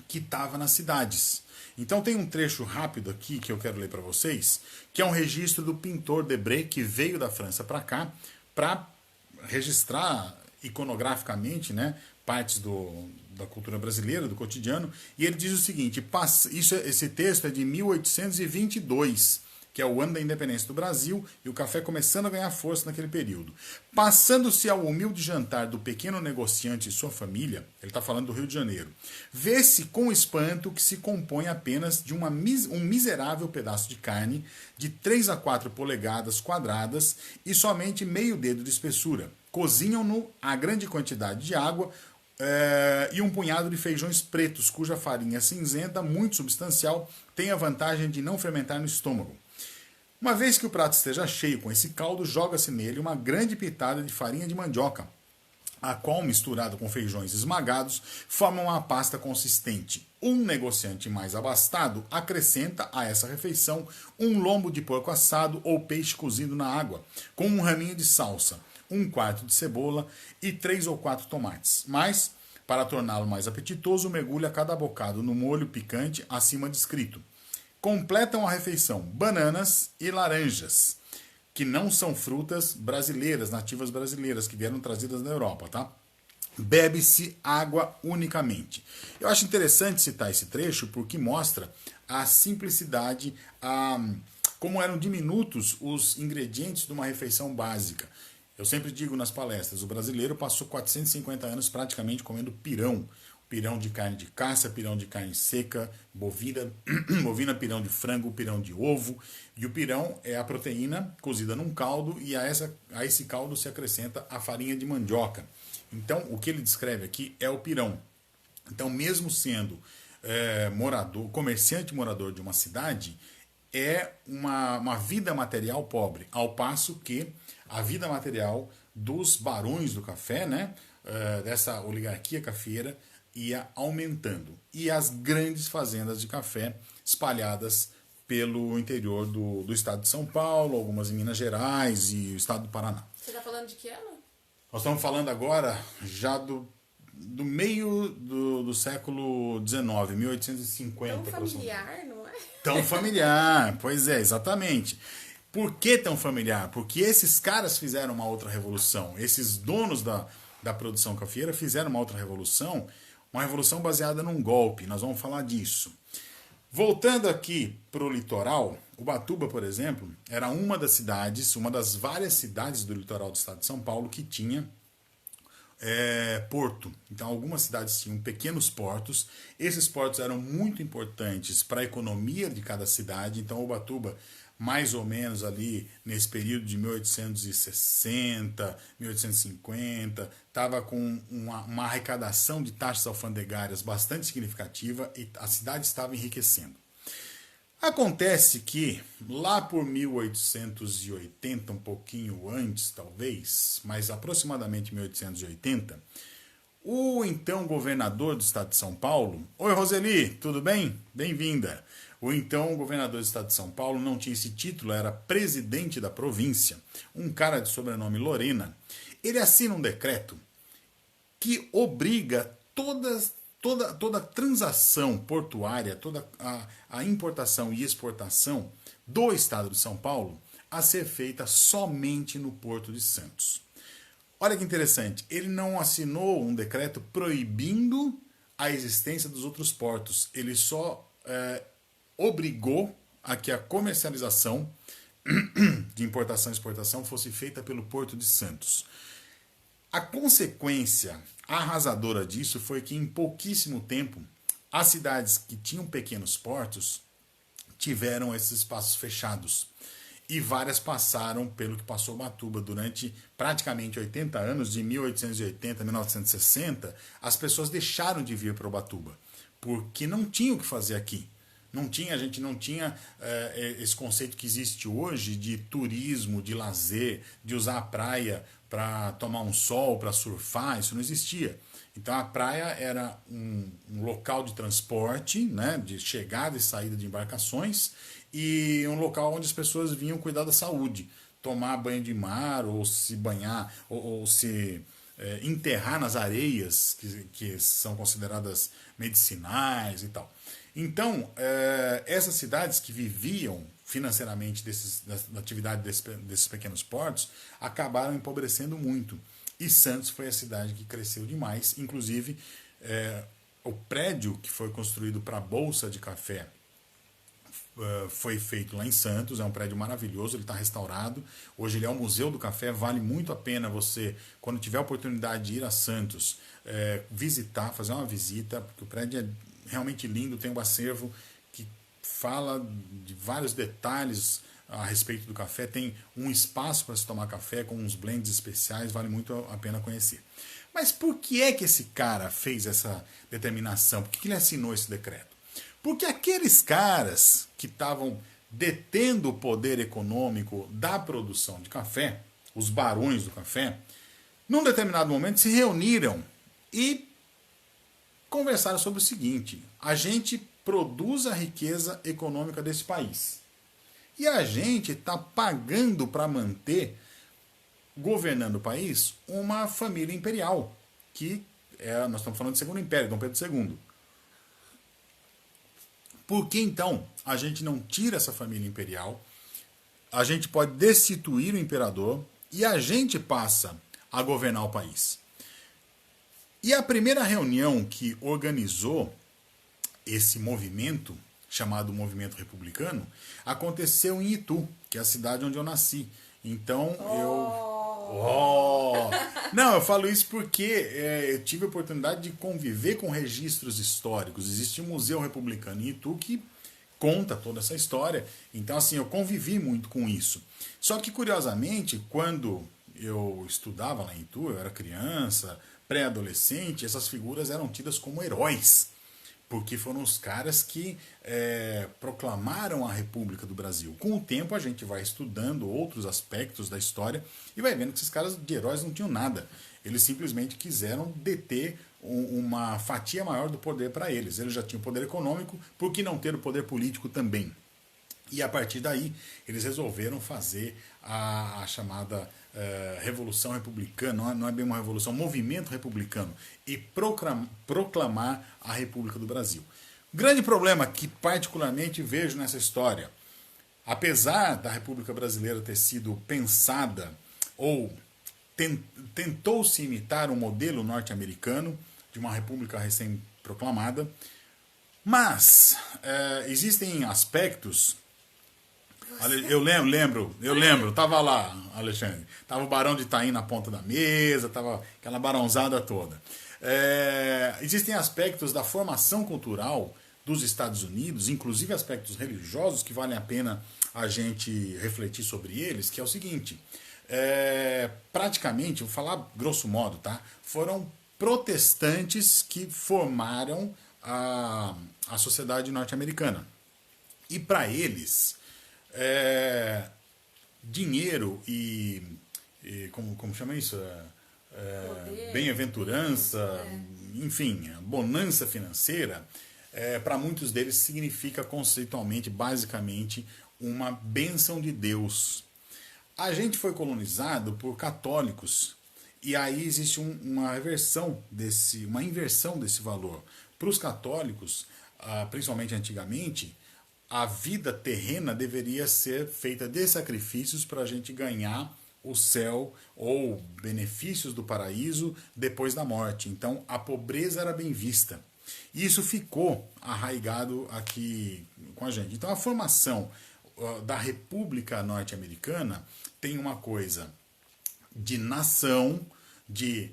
que estava nas cidades. Então tem um trecho rápido aqui que eu quero ler para vocês, que é um registro do pintor Debré, que veio da França para cá, para registrar iconograficamente, né, partes da cultura brasileira, do cotidiano, e ele diz o seguinte, esse texto é de 1822, que é o ano da independência do Brasil, e o café começando a ganhar força naquele período. Passando-se ao humilde jantar do pequeno negociante e sua família, ele está falando do Rio de Janeiro, vê-se com espanto que se compõe apenas de um miserável pedaço de carne de 3 a 4 polegadas quadradas e somente meio dedo de espessura. Cozinham-no a grande quantidade de água e um punhado de feijões pretos, cuja farinha cinzenta, muito substancial, tem a vantagem de não fermentar no estômago. Uma vez que o prato esteja cheio com esse caldo, joga-se nele uma grande pitada de farinha de mandioca, a qual, misturada com feijões esmagados, forma uma pasta consistente. Um negociante mais abastado acrescenta a essa refeição um lombo de porco assado ou peixe cozido na água, com um raminho de salsa, um quarto de cebola e 3 ou 4 tomates. Mas, para torná-lo mais apetitoso, mergulha cada bocado no molho picante acima descrito. Completam a refeição bananas e laranjas, que não são frutas brasileiras, nativas brasileiras, que vieram trazidas da Europa, tá? Bebe-se água unicamente. Eu acho interessante citar esse trecho porque mostra a simplicidade, como eram diminutos os ingredientes de uma refeição básica. Eu sempre digo nas palestras, o brasileiro passou 450 anos praticamente comendo pirão. Pirão de carne de caça, pirão de carne seca, bovina, bovina, pirão de frango, pirão de ovo. E o pirão é a proteína cozida num caldo e a esse caldo se acrescenta a farinha de mandioca. Então, o que ele descreve aqui é o pirão. Então, mesmo sendo comerciante morador de uma cidade, é uma vida material pobre, ao passo que a vida material dos barões do café, né, dessa oligarquia cafeira, ia aumentando. E as grandes fazendas de café espalhadas pelo interior do estado de São Paulo, algumas em Minas Gerais e o estado do Paraná. Você está falando de que ano? Nós estamos falando agora já do meio do século XIX, 1850. Tão familiar, não é? Tão familiar, pois é, exatamente. Por que tão familiar? Porque esses caras fizeram uma outra revolução. Esses donos da produção cafeeira fizeram uma outra revolução, uma revolução baseada num golpe. Nós vamos falar disso. Voltando aqui para o litoral, Ubatuba, por exemplo, era uma das várias cidades do litoral do estado de São Paulo que tinha porto. Então, algumas cidades tinham pequenos portos. Esses portos eram muito importantes para a economia de cada cidade. Então, Ubatuba, mais ou menos ali nesse período de 1860, 1850, estava com uma arrecadação de taxas alfandegárias bastante significativa e a cidade estava enriquecendo. Acontece que lá por 1880, um pouquinho antes talvez, mas aproximadamente 1880, o então governador do estado de São Paulo... Oi, Roseli, tudo bem? Bem-vinda. O então governador do estado de São Paulo não tinha esse título, era presidente da província, um cara de sobrenome Lorena. Ele assina um decreto que obriga toda transação portuária, toda a importação e exportação do estado de São Paulo a ser feita somente no Porto de Santos. Olha que interessante, ele não assinou um decreto proibindo a existência dos outros portos, ele só obrigou a que a comercialização de importação e exportação fosse feita pelo Porto de Santos. A consequência arrasadora disso foi que em pouquíssimo tempo as cidades que tinham pequenos portos tiveram esses espaços fechados e várias passaram pelo que passou Ubatuba durante praticamente 80 anos, de 1880 a 1960, as pessoas deixaram de vir para Ubatuba porque não tinham o que fazer aqui. A gente não tinha esse conceito que existe hoje de turismo, de lazer, de usar a praia para tomar um sol, para surfar, isso não existia. Então a praia era um local de transporte, né, de chegada e saída de embarcações, e um local onde as pessoas vinham cuidar da saúde, tomar banho de mar, ou se banhar, ou se enterrar nas areias que são consideradas medicinais e tal. Então, essas cidades que viviam financeiramente da atividade desses pequenos portos acabaram empobrecendo muito. E Santos foi a cidade que cresceu demais. Inclusive, o prédio que foi construído para a Bolsa de Café foi feito lá em Santos. É um prédio maravilhoso, ele está restaurado. Hoje ele é um museu do café. Vale muito a pena você, quando tiver a oportunidade de ir a Santos, visitar, fazer uma visita, porque o prédio é realmente lindo, tem um acervo que fala de vários detalhes a respeito do café, tem um espaço para se tomar café com uns blends especiais, vale muito a pena conhecer. Mas por que é que esse cara fez essa determinação? Por que ele assinou esse decreto? Porque aqueles caras que estavam detendo o poder econômico da produção de café, os barões do café, num determinado momento se reuniram e conversaram sobre o seguinte: a gente produz a riqueza econômica desse país. E a gente está pagando para manter, governando o país, uma família imperial, que nós estamos falando do Segundo Império, Dom Pedro II. Por que então a gente não tira essa família imperial, a gente pode destituir o imperador e a gente passa a governar o país? E a primeira reunião que organizou esse movimento, chamado Movimento Republicano, aconteceu em Itu, que é a cidade onde eu nasci. Então Não, eu falo isso porque eu tive a oportunidade de conviver com registros históricos. Existe um museu republicano em Itu que conta toda essa história. Então, assim, eu convivi muito com isso. Só que, curiosamente, quando eu estudava lá em Itu, eu era criança, pré-adolescente, essas figuras eram tidas como heróis, porque foram os caras que proclamaram a República do Brasil. Com o tempo a gente vai estudando outros aspectos da história e vai vendo que esses caras de heróis não tinham nada. Eles simplesmente quiseram deter uma fatia maior do poder para eles. Eles já tinham poder econômico, por que não ter o poder político também? E a partir daí eles resolveram fazer a chamada Revolução Republicana, não é bem uma revolução, movimento republicano, e proclamar a República do Brasil. Grande problema que particularmente vejo nessa história: apesar da República Brasileira ter sido pensada ou tentou-se imitar um modelo norte-americano de uma república recém-proclamada, mas existem aspectos. Eu lembro, tava lá, Alexandre. Tava o Barão de Itaim na ponta da mesa, tava aquela barãozada toda. Existem aspectos da formação cultural dos Estados Unidos, inclusive aspectos religiosos, que valem a pena a gente refletir sobre eles, que é o seguinte: praticamente, vou falar grosso modo, tá? Foram protestantes que formaram a sociedade norte-americana. E para eles, dinheiro e como chama isso? Bem-aventurança, enfim, bonança financeira, para muitos deles significa conceitualmente, basicamente, uma bênção de Deus. A gente foi colonizado por católicos e aí existe uma inversão desse valor. Para os católicos, principalmente antigamente, a vida terrena deveria ser feita de sacrifícios para a gente ganhar o céu ou benefícios do paraíso depois da morte. Então a pobreza era bem vista. E isso ficou arraigado aqui com a gente. Então a formação da República Norte-Americana tem uma coisa de nação, de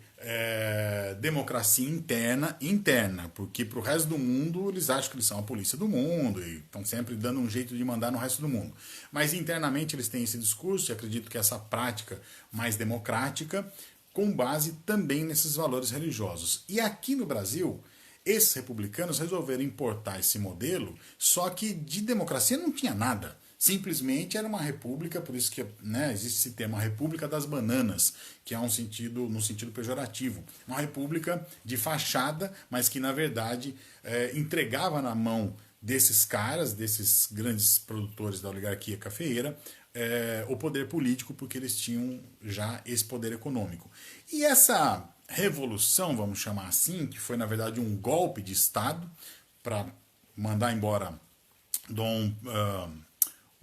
democracia interna, porque para o resto do mundo eles acham que eles são a polícia do mundo e estão sempre dando um jeito de mandar no resto do mundo. Mas internamente eles têm esse discurso e acredito que essa prática mais democrática, com base também nesses valores religiosos. E aqui no Brasil, esses republicanos resolveram importar esse modelo, só que de democracia não tinha nada. Simplesmente era uma república, por isso que existe esse termo, a República das Bananas, que é no sentido pejorativo. Uma república de fachada, mas que na verdade entregava na mão desses caras, desses grandes produtores da oligarquia cafeeira, o poder político, porque eles tinham já esse poder econômico. E essa revolução, vamos chamar assim, que foi na verdade um golpe de Estado para mandar embora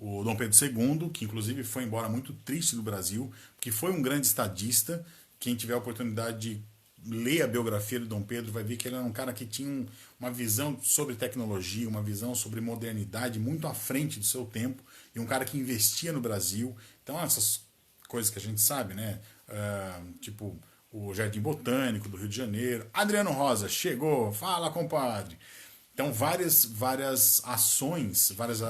o Dom Pedro II, que inclusive foi embora muito triste do Brasil, que foi um grande estadista. Quem tiver a oportunidade de ler a biografia do Dom Pedro vai ver que ele era um cara que tinha uma visão sobre tecnologia, uma visão sobre modernidade muito à frente do seu tempo, e um cara que investia no Brasil. Então essas coisas que a gente sabe, né? Tipo o Jardim Botânico do Rio de Janeiro. Adriano Rosa chegou, fala, compadre. Então várias ações, várias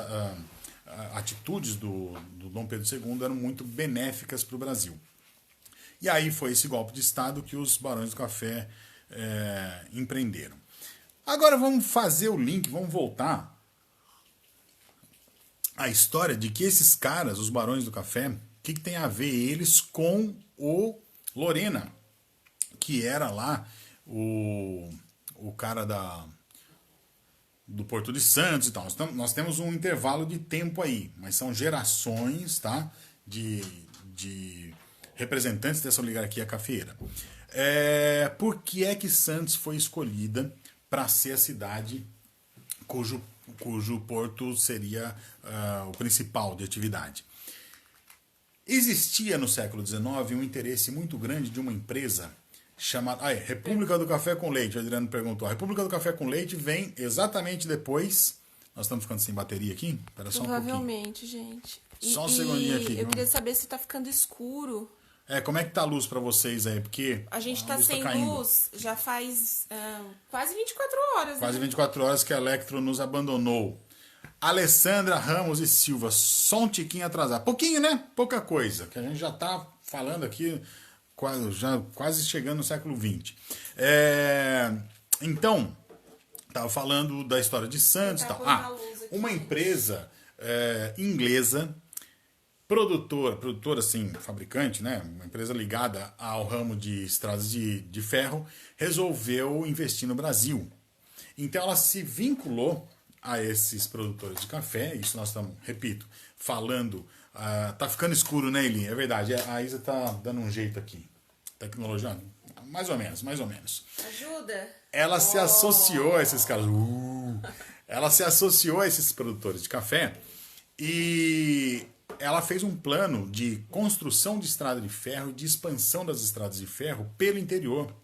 atitudes do Dom Pedro II eram muito benéficas para o Brasil. E aí foi esse golpe de Estado que os Barões do Café empreenderam. Agora vamos fazer o link, vamos voltar a história de que esses caras, os barões do café, o que tem a ver eles com o Lorena, que era lá o cara do Porto de Santos e tal. Nós temos um intervalo de tempo aí, mas são gerações, tá, de representantes dessa oligarquia cafeeira. Por que é que Santos foi escolhida para ser a cidade cujo porto seria o principal de atividade? Existia no século XIX um interesse muito grande de uma empresa chamada República do Café com Leite. O Adriano perguntou. A República do Café com Leite vem exatamente depois. Nós estamos ficando sem bateria aqui? Espera só um pouquinho. Provavelmente, gente. Só um segundinho aqui. Eu queria saber se tá ficando escuro. Como é que tá a luz para vocês aí? Porque a gente tá luz sem luz já faz quase 24 horas. Quase né? 24 horas que a Electro nos abandonou. Alessandra Ramos e Silva, só um tiquinho atrasado. Pouquinho, né? Pouca coisa. Que a gente já tá falando aqui, quase chegando no século XX. Então, tava falando da história de Santos e tal. Uma empresa inglesa, produtora, assim, fabricante, né? Uma empresa ligada ao ramo de estradas de ferro, resolveu investir no Brasil. Então ela se vinculou a esses produtores de café. Isso nós estamos, repito, falando. Tá ficando escuro, né, Eli? É verdade. A Isa tá dando um jeito aqui. Tecnologia, mais ou menos. Ajuda. Ela se associou a esses caras. Ela se associou a esses produtores de café e ela fez um plano de construção de estrada de ferro e de expansão das estradas de ferro pelo interior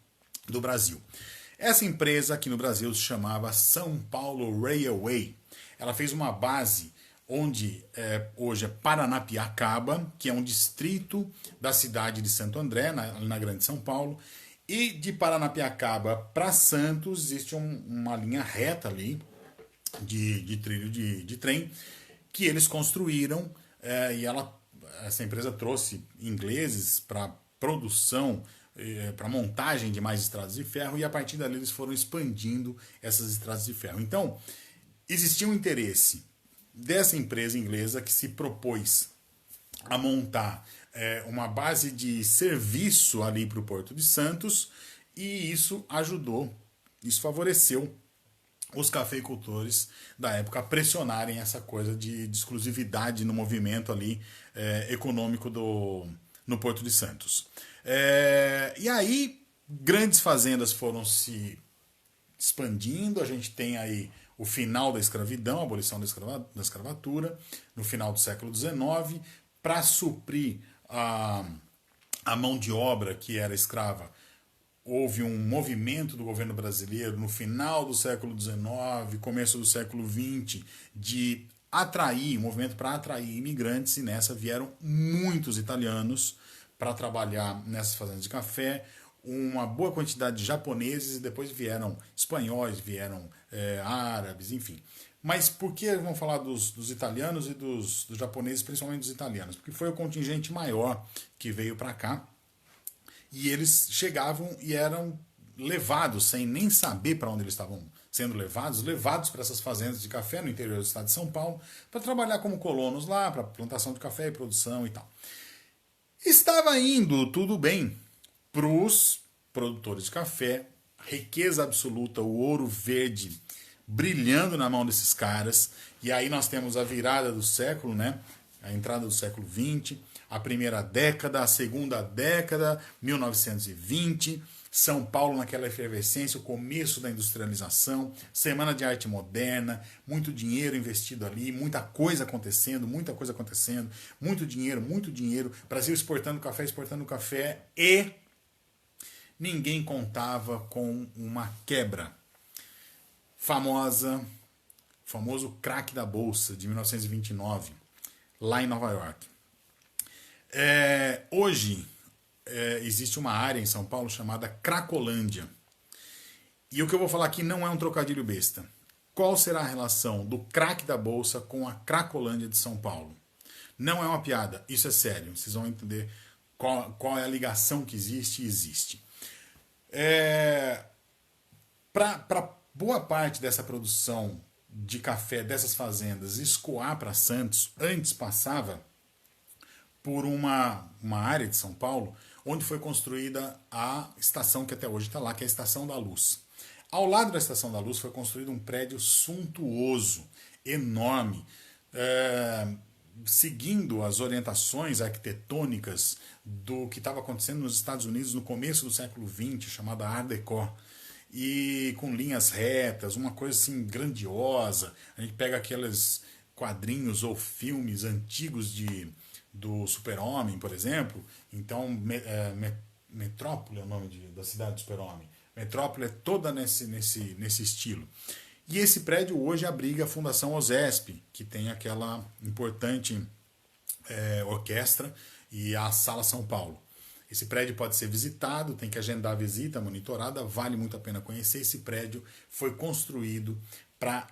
do Brasil. Essa empresa aqui no Brasil se chamava São Paulo Railway. Ela fez uma base onde hoje é Paranapiacaba, que é um distrito da cidade de Santo André, na Grande São Paulo. E de Paranapiacaba para Santos existe uma linha reta ali de trilho de trem que eles construíram e essa empresa trouxe ingleses para produção, para montagem de mais estradas de ferro, e a partir dali eles foram expandindo essas estradas de ferro. Então, existia um interesse dessa empresa inglesa que se propôs a montar uma base de serviço ali para o Porto de Santos, e isso favoreceu os cafeicultores da época a pressionarem essa coisa de exclusividade no movimento ali econômico no Porto de Santos. E aí, grandes fazendas foram se expandindo. A gente tem aí o final da escravidão, a abolição da escravatura, no final do século XIX, para suprir a mão de obra que era escrava. Houve um movimento do governo brasileiro no final do século XIX, começo do século XX, de atrair, um movimento para atrair imigrantes, e nessa vieram muitos italianos para trabalhar nessas fazendas de café, uma boa quantidade de japoneses, e depois vieram espanhóis, vieram árabes, enfim. Mas por que vamos falar dos italianos e dos japoneses, principalmente dos italianos? Porque foi o contingente maior que veio para cá, e eles chegavam e eram levados, sem nem saber para onde eles estavam sendo levados para essas fazendas de café no interior do estado de São Paulo, para trabalhar como colonos lá, para plantação de café e produção e tal. Estava indo tudo bem para os produtores de café, riqueza absoluta, o ouro verde brilhando na mão desses caras, e aí nós temos a virada do século, né? A entrada do século XX, a primeira década, a segunda década, 1920, São Paulo naquela efervescência, o começo da industrialização, Semana de Arte Moderna, muito dinheiro investido ali, muita coisa acontecendo, muito dinheiro, Brasil exportando café, e ninguém contava com uma quebra. Famoso craque da Bolsa de 1929, lá em Nova York. Hoje existe uma área em São Paulo chamada Cracolândia. E o que eu vou falar aqui não é um trocadilho besta. Qual será a relação do craque da Bolsa com a Cracolândia de São Paulo? Não é uma piada, isso é sério. Vocês vão entender qual é a ligação que existe. Para boa parte dessa produção de café dessas fazendas escoar para Santos, antes passava por uma área de São Paulo onde foi construída a estação que até hoje está lá, que é a Estação da Luz. Ao lado da Estação da Luz foi construído um prédio suntuoso, enorme, seguindo as orientações arquitetônicas do que estava acontecendo nos Estados Unidos no começo do século XX, chamada Art Deco, e com linhas retas, uma coisa assim grandiosa. A gente pega aqueles quadrinhos ou filmes antigos do Super-Homem, por exemplo. Então, Metrópole é o nome da cidade do Super-Homem. Metrópole é toda nesse estilo. E esse prédio hoje abriga a Fundação OSESP, que tem aquela importante orquestra, e a Sala São Paulo. Esse prédio pode ser visitado, tem que agendar a visita monitorada, vale muito a pena conhecer. Esse prédio foi construído para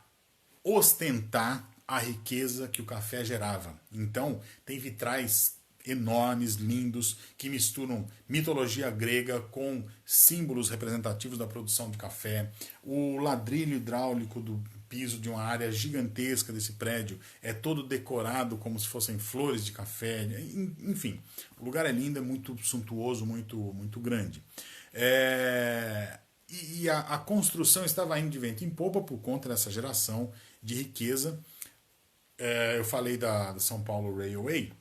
ostentar a riqueza que o café gerava. Então, tem vitrais enormes, lindos, que misturam mitologia grega com símbolos representativos da produção de café. O ladrilho hidráulico do piso de uma área gigantesca desse prédio é todo decorado como se fossem flores de café. Enfim, o lugar é lindo, é muito suntuoso, muito, muito grande. E a construção estava indo de vento em popa por conta dessa geração de riqueza. Eu falei da São Paulo Railway.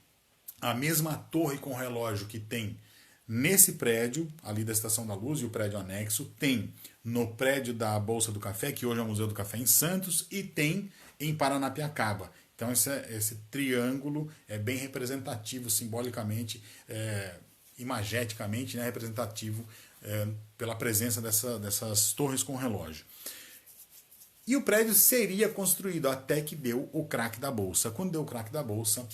A mesma torre com relógio que tem nesse prédio, ali da Estação da Luz, e o prédio anexo, tem no prédio da Bolsa do Café, que hoje é o Museu do Café em Santos, e tem em Paranapiacaba. Então esse triângulo é bem representativo, simbolicamente, imageticamente, né, representativo pela presença dessas torres com relógio. E o prédio seria construído até que deu o craque da Bolsa. Quando deu o craque da Bolsa,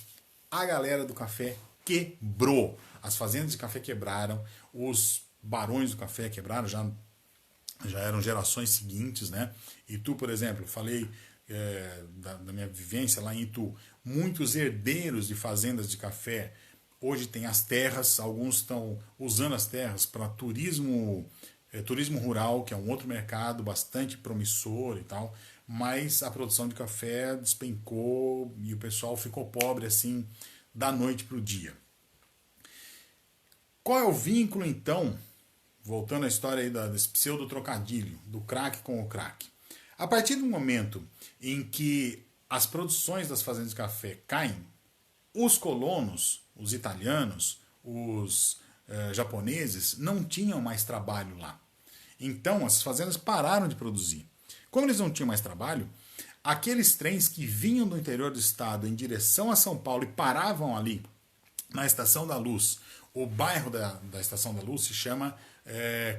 a galera do café quebrou. As fazendas de café quebraram, os barões do café quebraram, já eram gerações seguintes, né? Itu, por exemplo, falei da minha vivência lá em Itu, muitos herdeiros de fazendas de café hoje têm as terras, alguns estão usando as terras para turismo rural, que é um outro mercado bastante promissor e tal, mas a produção de café despencou e o pessoal ficou pobre assim da noite para o dia. Qual é o vínculo, então, voltando à história aí desse pseudo-trocadilho, do crack com o crack? A partir do momento em que as produções das fazendas de café caem, os colonos, os italianos, os japoneses, não tinham mais trabalho lá. Então, as fazendas pararam de produzir. Como eles não tinham mais trabalho, aqueles trens que vinham do interior do estado em direção a São Paulo e paravam ali na Estação da Luz, o bairro da Estação da Luz se chama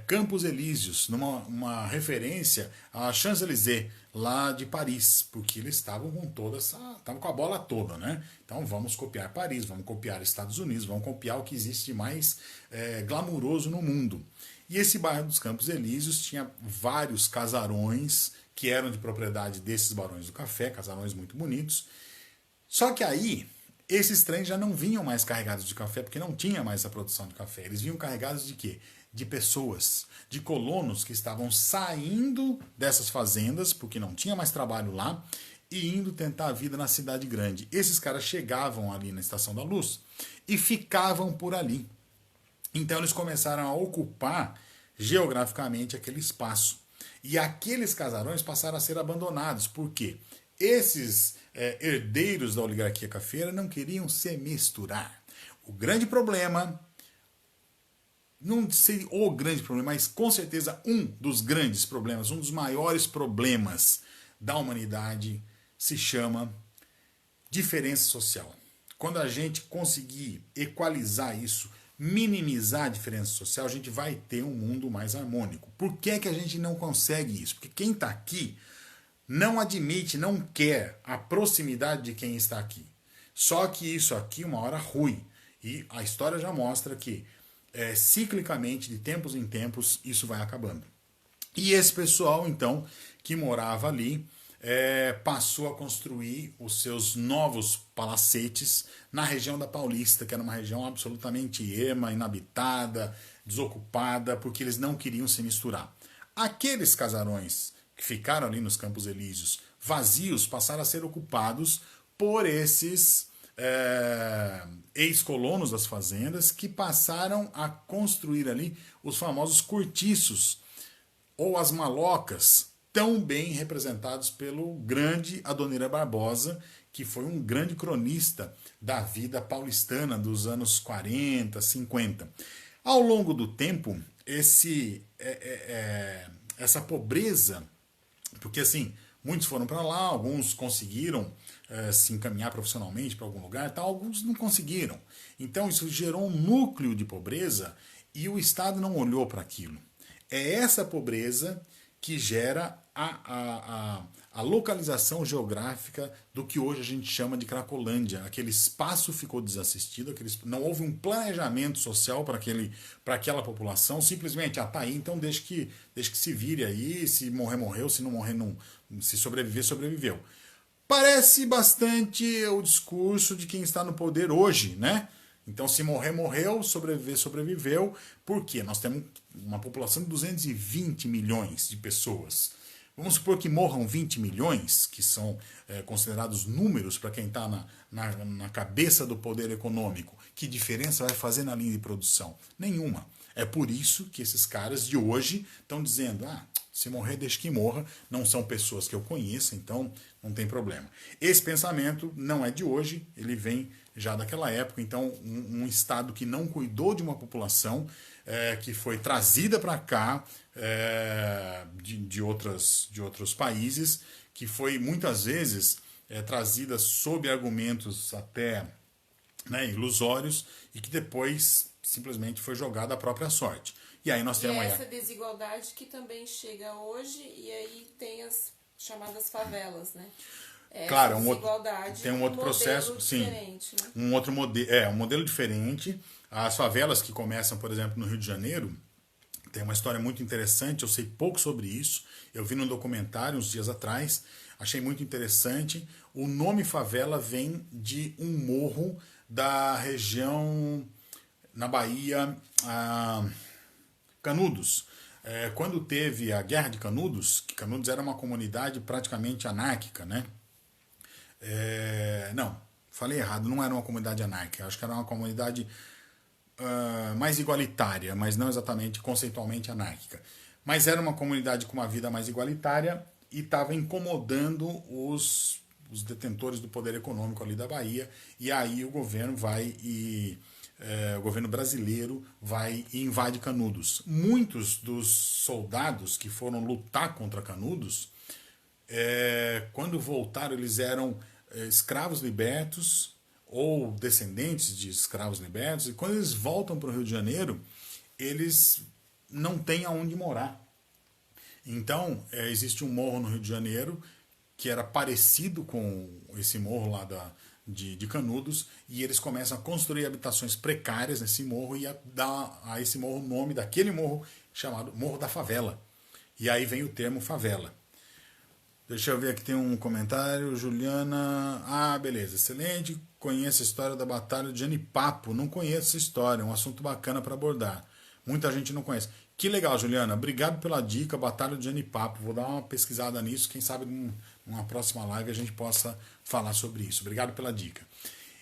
Campos Elíseos, uma referência à Champs-Élysées, lá de Paris, porque eles estavam estavam com a bola toda, né? Então vamos copiar Paris, vamos copiar Estados Unidos, vamos copiar o que existe de mais glamuroso no mundo. E esse bairro dos Campos Elíseos tinha vários casarões que eram de propriedade desses barões do café, casarões muito bonitos. Só que aí, esses trens já não vinham mais carregados de café, porque não tinha mais a produção de café. Eles vinham carregados de quê? De pessoas, de colonos que estavam saindo dessas fazendas, porque não tinha mais trabalho lá, e indo tentar a vida na cidade grande. Esses caras chegavam ali na Estação da Luz e ficavam por ali. Então eles começaram a ocupar geograficamente aquele espaço. E aqueles casarões passaram a ser abandonados. Por quê? Esses herdeiros da oligarquia cafeira não queriam se misturar. O grande problema, não sei o grande problema, mas com certeza um dos grandes problemas, um dos maiores problemas da humanidade se chama diferença social. Quando a gente conseguir equalizar isso, minimizar a diferença social, a gente vai ter um mundo mais harmônico. Por que a gente não consegue isso? Porque quem está aqui não admite, não quer a proximidade de quem está aqui. Só que isso aqui uma hora rui. E a história já mostra que ciclicamente, de tempos em tempos, isso vai acabando. E esse pessoal, então, que morava ali, passou a construir os seus novos palacetes na região da Paulista, que era uma região absolutamente erma, inabitada, desocupada, porque eles não queriam se misturar. Aqueles casarões que ficaram ali nos Campos Elíseos vazios passaram a ser ocupados por esses ex-colonos das fazendas que passaram a construir ali os famosos cortiços ou as malocas, tão bem representados pelo grande Adoniran Barbosa, que foi um grande cronista da vida paulistana dos anos 40, 50. Ao longo do tempo, essa pobreza, porque assim, muitos foram para lá, alguns conseguiram se encaminhar profissionalmente para algum lugar, tal, alguns não conseguiram. Então isso gerou um núcleo de pobreza e o Estado não olhou para aquilo. É essa pobreza que gera a localização geográfica do que hoje a gente chama de Cracolândia. Aquele espaço ficou desassistido, não houve um planejamento social para aquela população, simplesmente, tá aí, então deixa que se vire aí, se morrer, morreu, se não morrer, não, se sobreviver, sobreviveu. Parece bastante o discurso de quem está no poder hoje, né? Então, se morrer, morreu, sobreviver, sobreviveu. Por quê? Nós temos uma população de 220 milhões de pessoas. Vamos supor que morram 20 milhões, que são considerados números para quem está na cabeça do poder econômico. Que diferença vai fazer na linha de produção? Nenhuma. É por isso que esses caras de hoje estão dizendo, se morrer, deixa que morra. Não são pessoas que eu conheço, então não tem problema. Esse pensamento não é de hoje, ele vem já daquela época. Então, um Estado que não cuidou de uma população que foi trazida para cá de outros países, que foi muitas vezes trazida sob argumentos até ilusórios e que depois simplesmente foi jogada à própria sorte. E aí nós temos essa desigualdade que também chega hoje, e aí tem as chamadas favelas, né? Claro, tem um outro processo, sim, né? Um modelo diferente. As favelas que começam, por exemplo, no Rio de Janeiro, tem uma história muito interessante, eu sei pouco sobre isso, eu vi num documentário uns dias atrás, achei muito interessante. O nome favela vem de um morro da região, na Bahia, Canudos. Quando teve a Guerra de Canudos, que Canudos era uma comunidade praticamente anárquica, né? Não, falei errado, não era uma comunidade anárquica, acho que era uma comunidade mais igualitária, mas não exatamente conceitualmente anárquica. Mas era uma comunidade com uma vida mais igualitária e estava incomodando os detentores do poder econômico ali da Bahia, e aí o governo o governo brasileiro vai e invade Canudos. Muitos dos soldados que foram lutar contra Canudos, quando voltaram, eles eram escravos libertos ou descendentes de escravos libertos, e quando eles voltam para o Rio de Janeiro, eles não têm aonde morar. Então, existe um morro no Rio de Janeiro que era parecido com esse morro lá de Canudos, e eles começam a construir habitações precárias nesse morro e a dar a esse morro o nome daquele morro chamado Morro da Favela. E aí vem o termo favela. Deixa eu ver aqui, tem um comentário. Juliana. Beleza, excelente. Conheço a história da Batalha de Jenipapo. Não conheço essa história, é um assunto bacana para abordar. Muita gente não conhece. Que legal, Juliana. Obrigado pela dica, Batalha de Jenipapo. Vou dar uma pesquisada nisso. Quem sabe numa próxima live a gente possa falar sobre isso. Obrigado pela dica.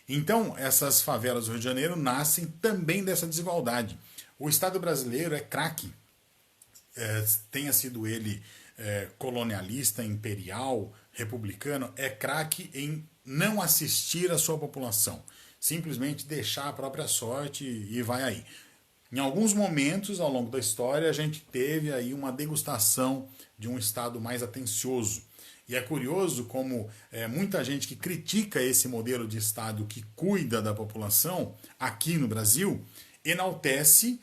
Então, essas favelas do Rio de Janeiro nascem também dessa desigualdade. O Estado brasileiro é craque. Tenha sido ele colonialista, imperial, republicano, é craque em não assistir a sua população. Simplesmente deixar a própria sorte e vai aí. Em alguns momentos ao longo da história a gente teve aí uma degustação de um Estado mais atencioso. E é curioso como muita gente que critica esse modelo de Estado que cuida da população aqui no Brasil enaltece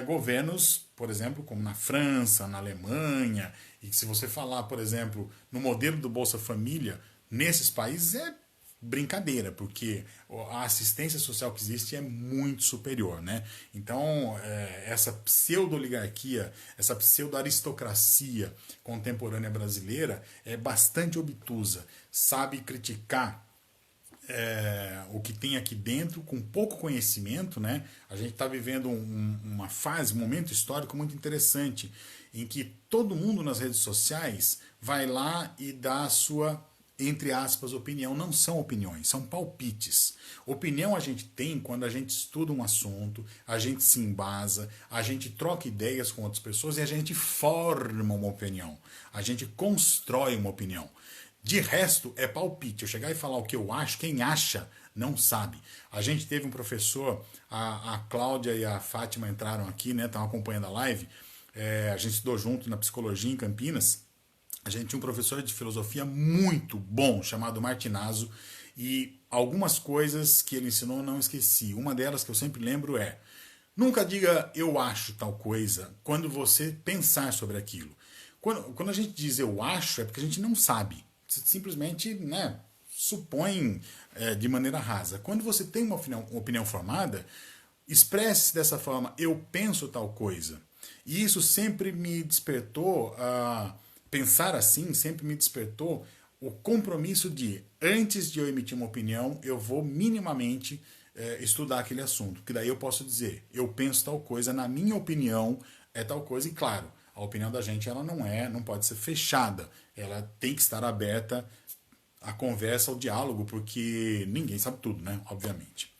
governos, por exemplo, como na França, na Alemanha, e se você falar, por exemplo, no modelo do Bolsa Família, nesses países é brincadeira, porque a assistência social que existe é muito superior, né? Então, essa pseudo-oligarquia, essa pseudo-aristocracia contemporânea brasileira é bastante obtusa, sabe criticar o que tem aqui dentro, com pouco conhecimento, né? A gente está vivendo uma fase, um momento histórico muito interessante, em que todo mundo nas redes sociais vai lá e dá a sua, entre aspas, opinião. Não são opiniões, são palpites. Opinião a gente tem quando a gente estuda um assunto, a gente se embasa, a gente troca ideias com outras pessoas e a gente forma uma opinião. A gente constrói uma opinião. De resto, é palpite. Eu chegar e falar o que eu acho, quem acha não sabe. A gente teve um professor, a Cláudia e a Fátima entraram aqui, né? Estavam acompanhando a live. A gente estudou junto na psicologia em Campinas. A gente tinha um professor de filosofia muito bom, chamado Martinazzo, e algumas coisas que ele ensinou eu não esqueci. Uma delas que eu sempre lembro é: nunca diga eu acho tal coisa quando você pensar sobre aquilo. Quando a gente diz eu acho, é porque a gente não sabe. Simplesmente, né, supõe de maneira rasa. Quando você tem uma opinião formada, expresse dessa forma: eu penso tal coisa. E isso sempre me despertou, pensar assim sempre me despertou o compromisso de, antes de eu emitir uma opinião, eu vou minimamente estudar aquele assunto. Que daí eu posso dizer: eu penso tal coisa, na minha opinião é tal coisa. E claro, a opinião da gente ela não pode ser fechada. Ela tem que estar aberta à conversa, ao diálogo, porque ninguém sabe tudo, né? Obviamente.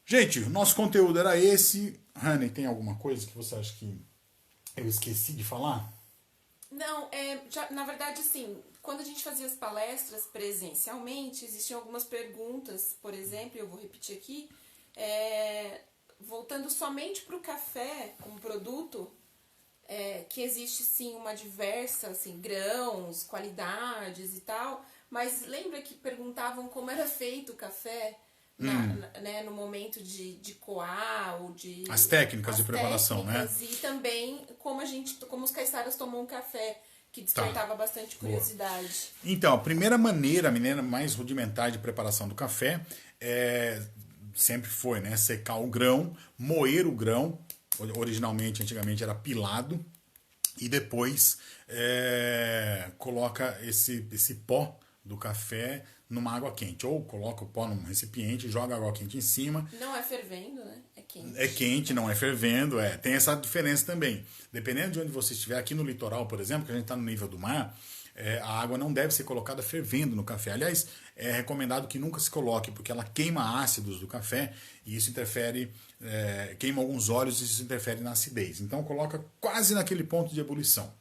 Gente, o nosso conteúdo era esse. Honey, tem alguma coisa que você acha que eu esqueci de falar? Não, na verdade, assim, quando a gente fazia as palestras presencialmente, existiam algumas perguntas, por exemplo, eu vou repetir aqui, voltando somente para o café como produto, que existe sim uma diversa, assim, grãos, qualidades e tal, mas lembra que perguntavam como era feito o café né, no momento de coar ou de... As técnicas de preparação, técnicas, né? E também como os caiçaras tomam um café, que despertava bastante curiosidade. Boa. Então, a primeira maneira mais rudimentar de preparação do café sempre foi, né, secar o grão, moer o grão. Originalmente, antigamente era pilado, e depois coloca esse pó do café numa água quente, ou coloca o pó num recipiente, joga água quente em cima. Não é fervendo, né? É quente. É quente, não é fervendo, tem essa diferença também. Dependendo de onde você estiver, aqui no litoral, por exemplo, que a gente está no nível do mar, a água não deve ser colocada fervendo no café. Aliás, é recomendado que nunca se coloque, porque ela queima ácidos do café e isso interfere, queima alguns óleos e isso interfere na acidez. Então coloca quase naquele ponto de ebulição.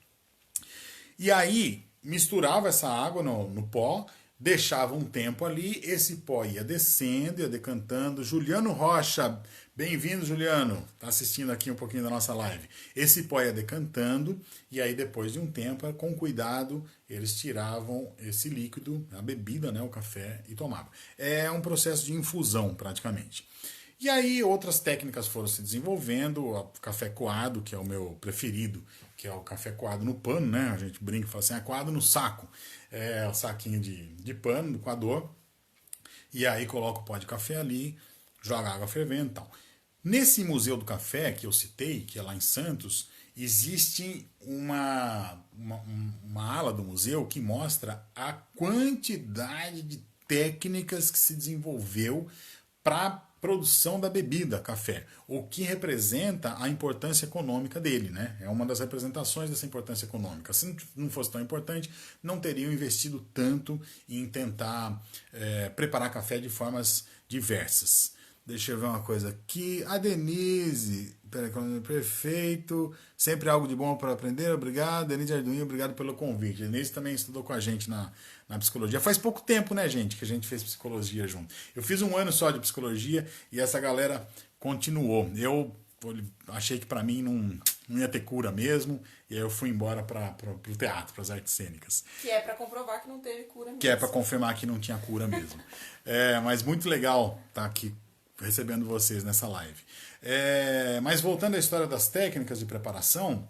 E aí misturava essa água no pó, deixava um tempo ali, esse pó ia descendo, ia decantando. Juliano Rocha, bem-vindo, Juliano, tá assistindo aqui um pouquinho da nossa live. Esse pó ia decantando e aí depois de um tempo, com cuidado, eles tiravam esse líquido, a bebida, né, o café, e tomavam. É um processo de infusão, praticamente. E aí outras técnicas foram se desenvolvendo, o café coado, que é o meu preferido, que é o café coado no pano, né? A gente brinca e fala assim, coado no saco. É o saquinho de pano, do coador. E aí coloca o pó de café ali, joga água fervendo e tal. Nesse Museu do Café que eu citei, que é lá em Santos, existe uma ala do museu que mostra a quantidade de técnicas que se desenvolveu para produção da bebida café, o que representa a importância econômica dele, né? É uma das representações dessa importância econômica. Se não fosse tão importante, não teriam investido tanto em tentar preparar café de formas diversas. Deixa eu ver uma coisa aqui. A Denise, perfeito. Sempre algo de bom para aprender. Obrigado. Denise Arduino, obrigado pelo convite. A Denise também estudou com a gente na psicologia. Faz pouco tempo, né, gente, que a gente fez psicologia junto. Eu fiz 1 ano só de psicologia e essa galera continuou. Eu achei que para mim não ia ter cura mesmo, e aí eu fui embora para o teatro, para as artes cênicas. Que é para comprovar que não teve cura mesmo. Que é para confirmar que não tinha cura mesmo. Mas muito legal estar aqui recebendo vocês nessa live. Mas voltando à história das técnicas de preparação,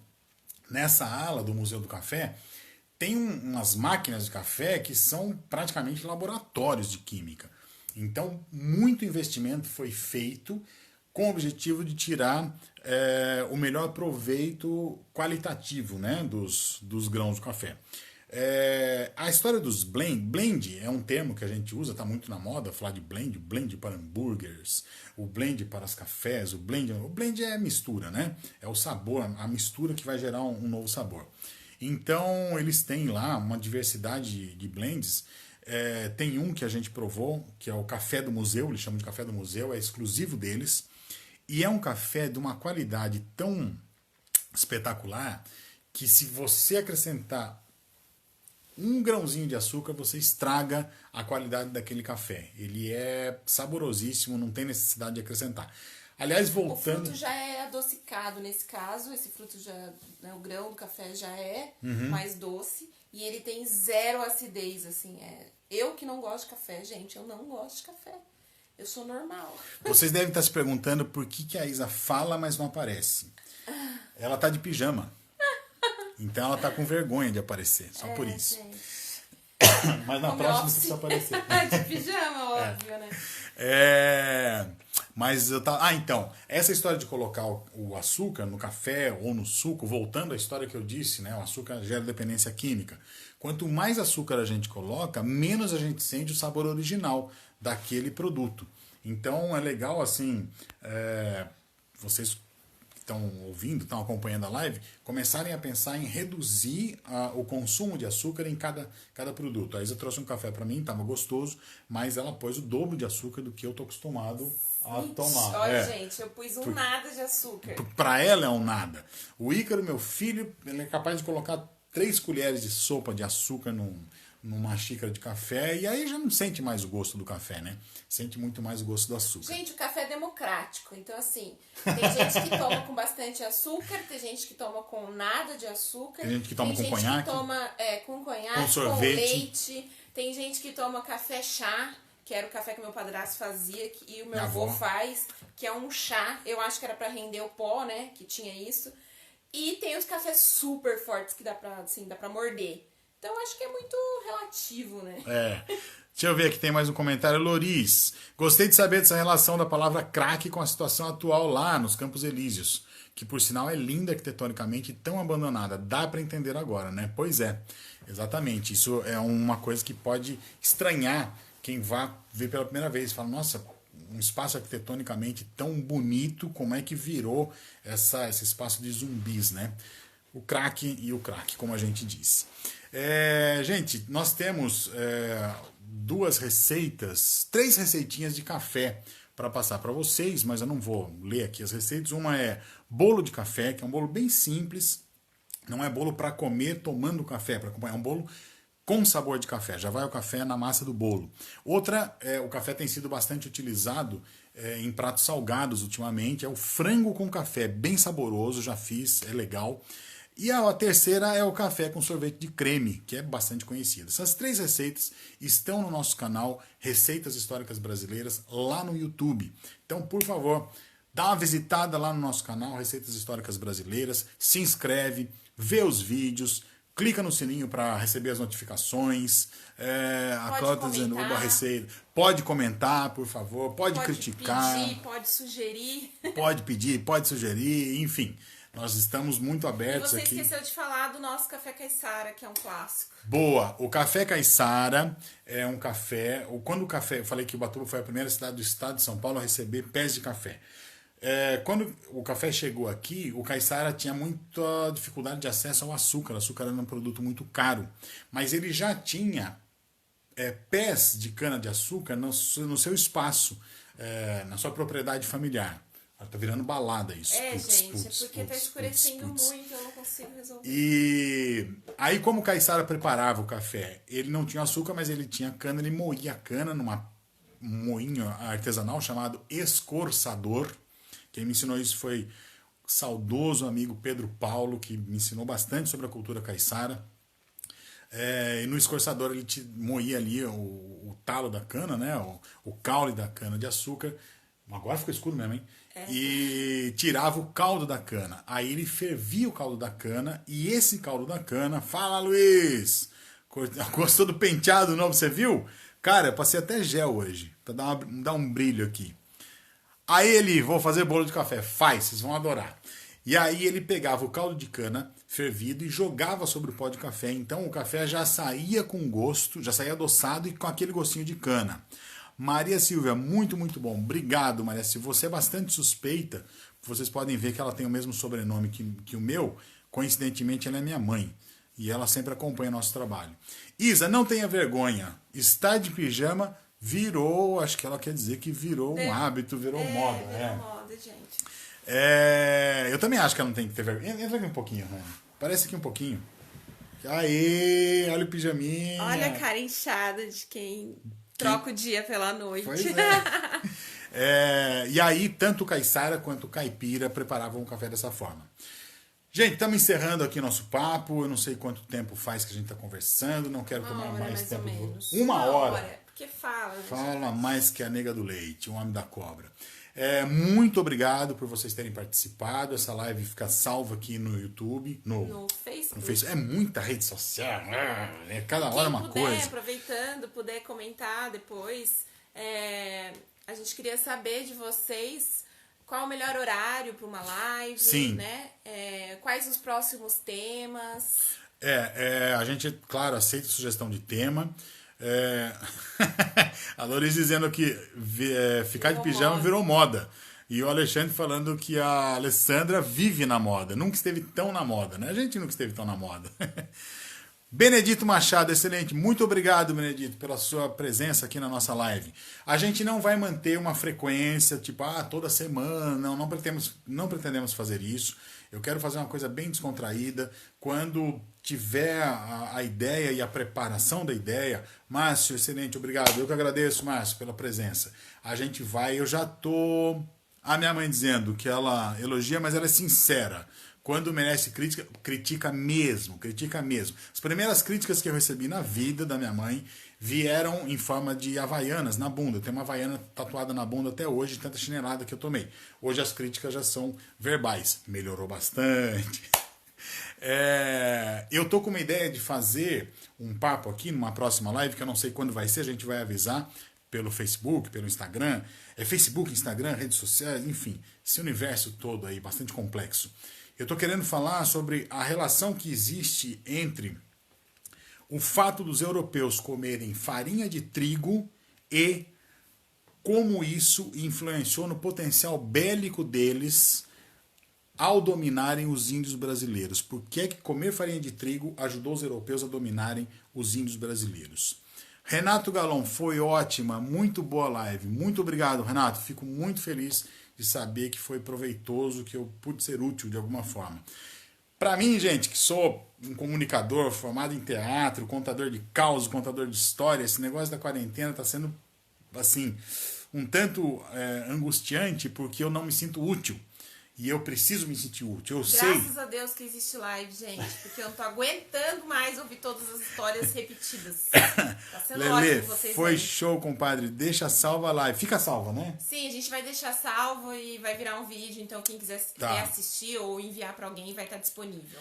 nessa ala do Museu do Café, tem umas máquinas de café que são praticamente laboratórios de química. Então, muito investimento foi feito com o objetivo de tirar o melhor proveito qualitativo, né, dos grãos do café. A história dos blend é um termo que a gente usa, está muito na moda falar de blend para hambúrgueres, o blend para os cafés, o blend é mistura, né? É o sabor, a mistura que vai gerar um novo sabor. Então eles têm lá uma diversidade de blends. Tem um que a gente provou, que é o café do museu, eles chamam de café do museu, é exclusivo deles. E é um café de uma qualidade tão espetacular que se você acrescentar um grãozinho de açúcar, você estraga a qualidade daquele café. Ele é saborosíssimo, não tem necessidade de acrescentar. Aliás, voltando... O fruto já é adocicado nesse caso, esse fruto já, né, o grão do café já é mais doce e ele tem zero acidez, assim, eu que não gosto de café, gente, eu não gosto de café. Eu sou normal. Vocês devem estar se perguntando por que a Isa fala, mas não aparece. Ela tá de pijama. Então ela tá com vergonha de aparecer, só por isso. Gente. Mas na próxima você precisa aparecer. De pijama, óbvio, né? Mas eu tava... então, essa história de colocar o açúcar no café ou no suco, voltando à história que eu disse, né? O açúcar gera dependência química. Quanto mais açúcar a gente coloca, menos a gente sente o sabor original daquele produto. Então é legal, assim, vocês estão ouvindo, estão acompanhando a live, começarem a pensar em reduzir o consumo de açúcar em cada produto. A Isa trouxe um café para mim, estava gostoso, mas ela pôs o dobro de açúcar do que eu tô acostumado a tomar. Olha, gente, eu pus nada de açúcar. Para ela é um nada. O Ícaro, meu filho, ele é capaz de colocar 3 colheres de sopa de açúcar numa xícara de café, e aí já não sente mais o gosto do café, né? Sente muito mais o gosto do açúcar. Gente, o café é democrático. Então, assim, tem gente que toma com bastante açúcar, tem gente que toma com nada de açúcar. Tem gente que toma com conhaque. Tem gente que toma com conhaque, com sorvete. Com leite. Tem gente que toma café chá, que era o café que meu padrasto fazia, e o meu avô faz, que é um chá. Eu acho que era pra render o pó, né? Que tinha isso. E tem os cafés super fortes que dá pra morder. Então, acho que é muito relativo, né? Deixa eu ver aqui, tem mais um comentário. Loris, gostei de saber dessa relação da palavra crack com a situação atual lá nos Campos Elíseos, que por sinal é linda arquitetonicamente e tão abandonada. Dá para entender agora, né? Pois é, exatamente. Isso é uma coisa que pode estranhar quem vá ver pela primeira vez. Fala, nossa, um espaço arquitetonicamente tão bonito, como é que virou esse espaço de zumbis, né? O crack e o crack, como a gente disse. Gente, nós temos 3 receitinhas de café para passar para vocês, mas eu não vou ler aqui as receitas. Uma é bolo de café, que é um bolo bem simples, não é bolo para comer tomando café, para acompanhar, é um bolo com sabor de café, já vai o café na massa do bolo. Outra, o café tem sido bastante utilizado em pratos salgados ultimamente, é o frango com café, bem saboroso, já fiz, é legal. E a terceira é o café com sorvete de creme, que é bastante conhecido. Essas 3 receitas estão no nosso canal Receitas Históricas Brasileiras, lá no YouTube. Então, por favor, dá uma visitada lá no nosso canal Receitas Históricas Brasileiras, se inscreve, vê os vídeos, clica no sininho para receber as notificações. A Cláudia está dizendo uma receita. Pode comentar, por favor, pode criticar. Pode pedir, pode sugerir. Pode pedir, pode sugerir, enfim. Nós estamos muito abertos aqui. E você esqueceu de falar do nosso café caiçara, que é um clássico. Boa! O café caiçara é um café... Quando o café... Eu falei que Ubatuba foi a primeira cidade do estado de São Paulo a receber pés de café. Quando o café chegou aqui, o caiçara tinha muita dificuldade de acesso ao açúcar. O açúcar era um produto muito caro. Mas ele já tinha pés de cana-de-açúcar no seu espaço, na sua propriedade familiar. Tá virando balada isso. Gente, porque tá escurecendo muito, eu não consigo resolver. E aí, como o caiçara preparava o café? Ele não tinha açúcar, mas ele tinha cana, ele moía a cana um moinho artesanal chamado escorçador. Quem me ensinou isso foi o saudoso amigo Pedro Paulo, que me ensinou bastante sobre a cultura caiçara. E no escorçador ele moía ali o talo da cana, né? O caule da cana de açúcar. Agora ficou escuro mesmo, hein? E tirava o caldo da cana. Aí ele fervia o caldo da cana. E esse caldo da cana... Fala, Luiz! Gostou do penteado novo, você viu? Cara, eu passei até gel hoje. Pra dar um brilho aqui. Aí ele... Vou fazer bolo de café. Faz, vocês vão adorar. E aí ele pegava o caldo de cana fervido e jogava sobre o pó de café. Então o café já saía com gosto, já saía adoçado e com aquele gostinho de cana. Maria Silvia, muito, muito bom. Obrigado, Maria Silvia. Você é bastante suspeita. Vocês podem ver que ela tem o mesmo sobrenome que o meu. Coincidentemente, ela é minha mãe. E ela sempre acompanha nosso trabalho. Isa, não tenha vergonha. Estar de pijama virou, acho que ela quer dizer que virou um hábito, virou moda. Virou moda, gente. Eu também acho que ela não tem que ter vergonha. Entra aqui um pouquinho, Rani. Parece aqui um pouquinho. Aê, olha o pijaminha. Olha a cara inchada de quem troca o dia pela noite. Pois e aí, tanto o Caiçara quanto o Caipira preparavam o café dessa forma. Gente, estamos encerrando aqui nosso papo. Eu não sei quanto tempo faz que a gente está conversando. Não quero tomar mais tempo. Uma hora. Porque fala. Fala mais que a nega do leite, o homem da cobra. Muito obrigado por vocês terem participado. Essa live fica salva aqui no YouTube, no Facebook. É muita rede social, cada hora uma coisa. Aproveitando, puder comentar depois. A gente queria saber de vocês qual o melhor horário para uma live, Sim. Né? Quais os próximos temas. A gente, claro, aceita sugestão de tema. A Loris dizendo que ficar de pijama virou moda. E o Alexandre falando que a Alessandra vive na moda. Nunca esteve tão na moda, né? A gente nunca esteve tão na moda. Benedito Machado, excelente. Muito obrigado, Benedito, pela sua presença aqui na nossa live. A gente não vai manter uma frequência, tipo, toda semana. Não pretendemos fazer isso. Eu quero fazer uma coisa bem descontraída. Quando tiver a ideia e a preparação da ideia, Márcio, excelente, obrigado. Eu que agradeço, Márcio, pela presença. A gente vai, eu já tô... A minha mãe dizendo que ela elogia, mas ela é sincera. Quando merece crítica, critica mesmo. As primeiras críticas que eu recebi na vida da minha mãe vieram em forma de havaianas na bunda. Tem uma havaiana tatuada na bunda até hoje, tanta chinelada que eu tomei. Hoje as críticas já são verbais. Melhorou bastante. Eu tô com uma ideia de fazer um papo aqui numa próxima live, que eu não sei quando vai ser, a gente vai avisar pelo Facebook, pelo Instagram. Facebook, Instagram, redes sociais, enfim, esse universo todo aí, bastante complexo. Eu tô querendo falar sobre a relação que existe entre o fato dos europeus comerem farinha de trigo e como isso influenciou no potencial bélico deles ao dominarem os índios brasileiros. Por que comer farinha de trigo ajudou os europeus a dominarem os índios brasileiros? Renato Galon, foi ótima, muito boa live. Muito obrigado, Renato. Fico muito feliz de saber que foi proveitoso, que eu pude ser útil de alguma forma. Para mim, gente, que sou um comunicador formado em teatro, contador de causos, contador de história, esse negócio da quarentena está sendo, assim, um tanto angustiante, porque eu não me sinto útil. E eu preciso me sentir útil. Graças a Deus que existe live, gente. Porque eu não tô aguentando mais ouvir todas as histórias repetidas. Tá sendo Lelê, ótimo vocês foi aí. Show, compadre. Deixa salva a live. Fica salva, né? Sim, a gente vai deixar salvo e vai virar um vídeo. Então quem quiser assistir ou enviar pra alguém vai estar disponível.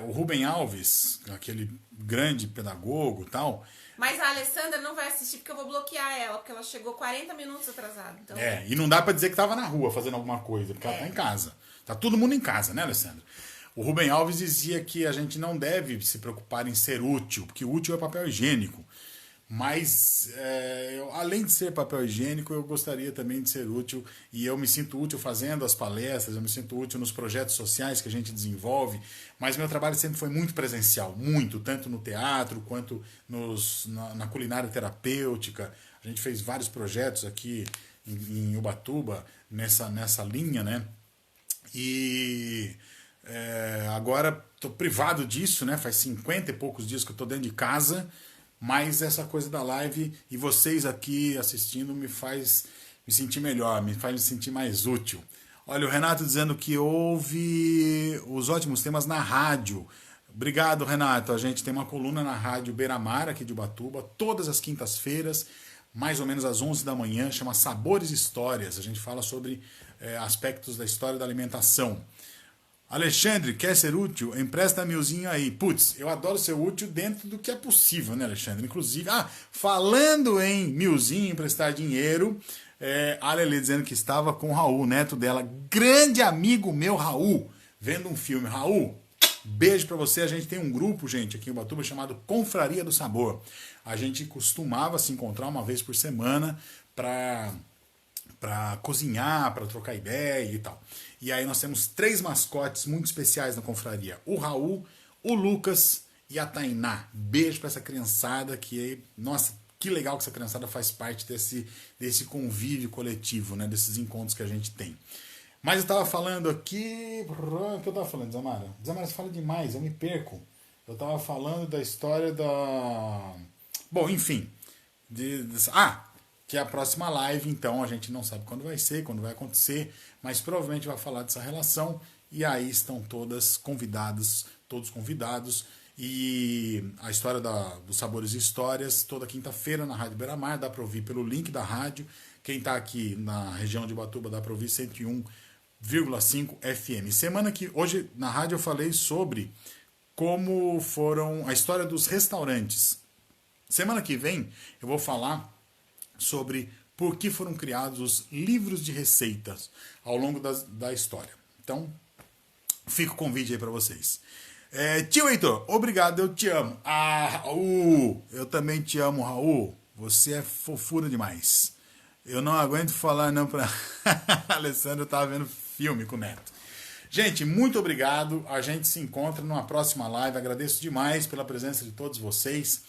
O Rubem Alves, aquele grande pedagogo e tal... Mas a Alessandra não vai assistir porque eu vou bloquear ela, porque ela chegou 40 minutos atrasada. Então... e não dá pra dizer que tava na rua fazendo alguma coisa, porque ela tá em casa. Tá todo mundo em casa, né, Alessandra? O Rubem Alves dizia que a gente não deve se preocupar em ser útil, porque útil é papel higiênico. Mas, além de ser papel higiênico, eu gostaria também de ser útil. E eu me sinto útil fazendo as palestras, eu me sinto útil nos projetos sociais que a gente desenvolve. Mas meu trabalho sempre foi muito presencial, muito, tanto no teatro quanto na culinária terapêutica. A gente fez vários projetos aqui em Ubatuba, nessa linha, né? E agora estou privado disso, né? Faz 50 e poucos dias que eu estou dentro de casa. Mas essa coisa da live e vocês aqui assistindo me faz me sentir melhor, me faz me sentir mais útil. Olha, o Renato dizendo que ouve os ótimos temas na rádio. Obrigado, Renato. A gente tem uma coluna na rádio Beira-Mar, aqui de Ubatuba, todas as quintas-feiras, mais ou menos às 11 da manhã, chama Sabores e Histórias. A gente fala sobre aspectos da história da alimentação. Alexandre, quer ser útil? Empresta milzinho aí. Putz, eu adoro ser útil dentro do que é possível, né, Alexandre? Inclusive, falando em milzinho, emprestar dinheiro, A Lelê dizendo que estava com o Raul, neto dela. Grande amigo meu, Raul, vendo um filme. Raul, beijo pra você. A gente tem um grupo, gente, aqui em Ubatuba chamado Confraria do Sabor. A gente costumava se encontrar uma vez por semana pra cozinhar, pra trocar ideia e tal. E aí nós temos 3 mascotes muito especiais na confraria. O Raul, o Lucas e a Tainá. Beijo pra essa criançada que, nossa, que legal que essa criançada faz parte desse convívio coletivo, né? Desses encontros que a gente tem. Mas eu tava falando aqui... O que eu tava falando, Desamara? Desamara, você fala demais, eu me perco. Eu tava falando da história da... Bom, enfim. Que é a próxima live, então a gente não sabe quando vai ser, quando vai acontecer, mas provavelmente vai falar dessa relação, e aí estão todos convidados, e a história dos Sabores e Histórias, toda quinta-feira na Rádio Beira-Mar, dá para ouvir pelo link da rádio, quem está aqui na região de Ubatuba dá para ouvir 101,5 FM. Hoje na rádio eu falei sobre como foram a história dos restaurantes. Semana que vem eu vou falar sobre por que foram criados os livros de receitas ao longo da história. Então, fica o convite aí para vocês. Tio Heitor, obrigado, eu te amo. Raul, eu também te amo, Raul. Você é fofura demais. Eu não aguento falar não pra... Alessandro tava vendo filme com o Neto. Gente, muito obrigado. A gente se encontra numa próxima live. Agradeço demais pela presença de todos vocês.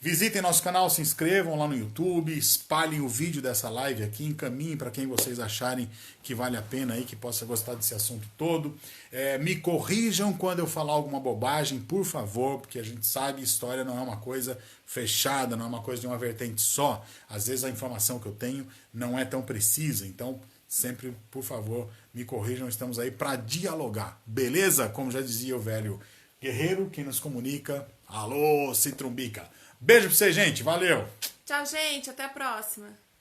Visitem nosso canal, se inscrevam lá no YouTube, espalhem o vídeo dessa live aqui, encaminhem para quem vocês acharem que vale a pena aí, que possa gostar desse assunto todo. Me corrijam quando eu falar alguma bobagem, por favor, porque a gente sabe que história não é uma coisa fechada, não é uma coisa de uma vertente só. Às vezes a informação que eu tenho não é tão precisa, então sempre, por favor, me corrijam, estamos aí para dialogar, beleza? Como já dizia o velho guerreiro, quem nos comunica, alô, Citrumbica. Beijo pra vocês, gente. Valeu. Tchau, gente. Até a próxima.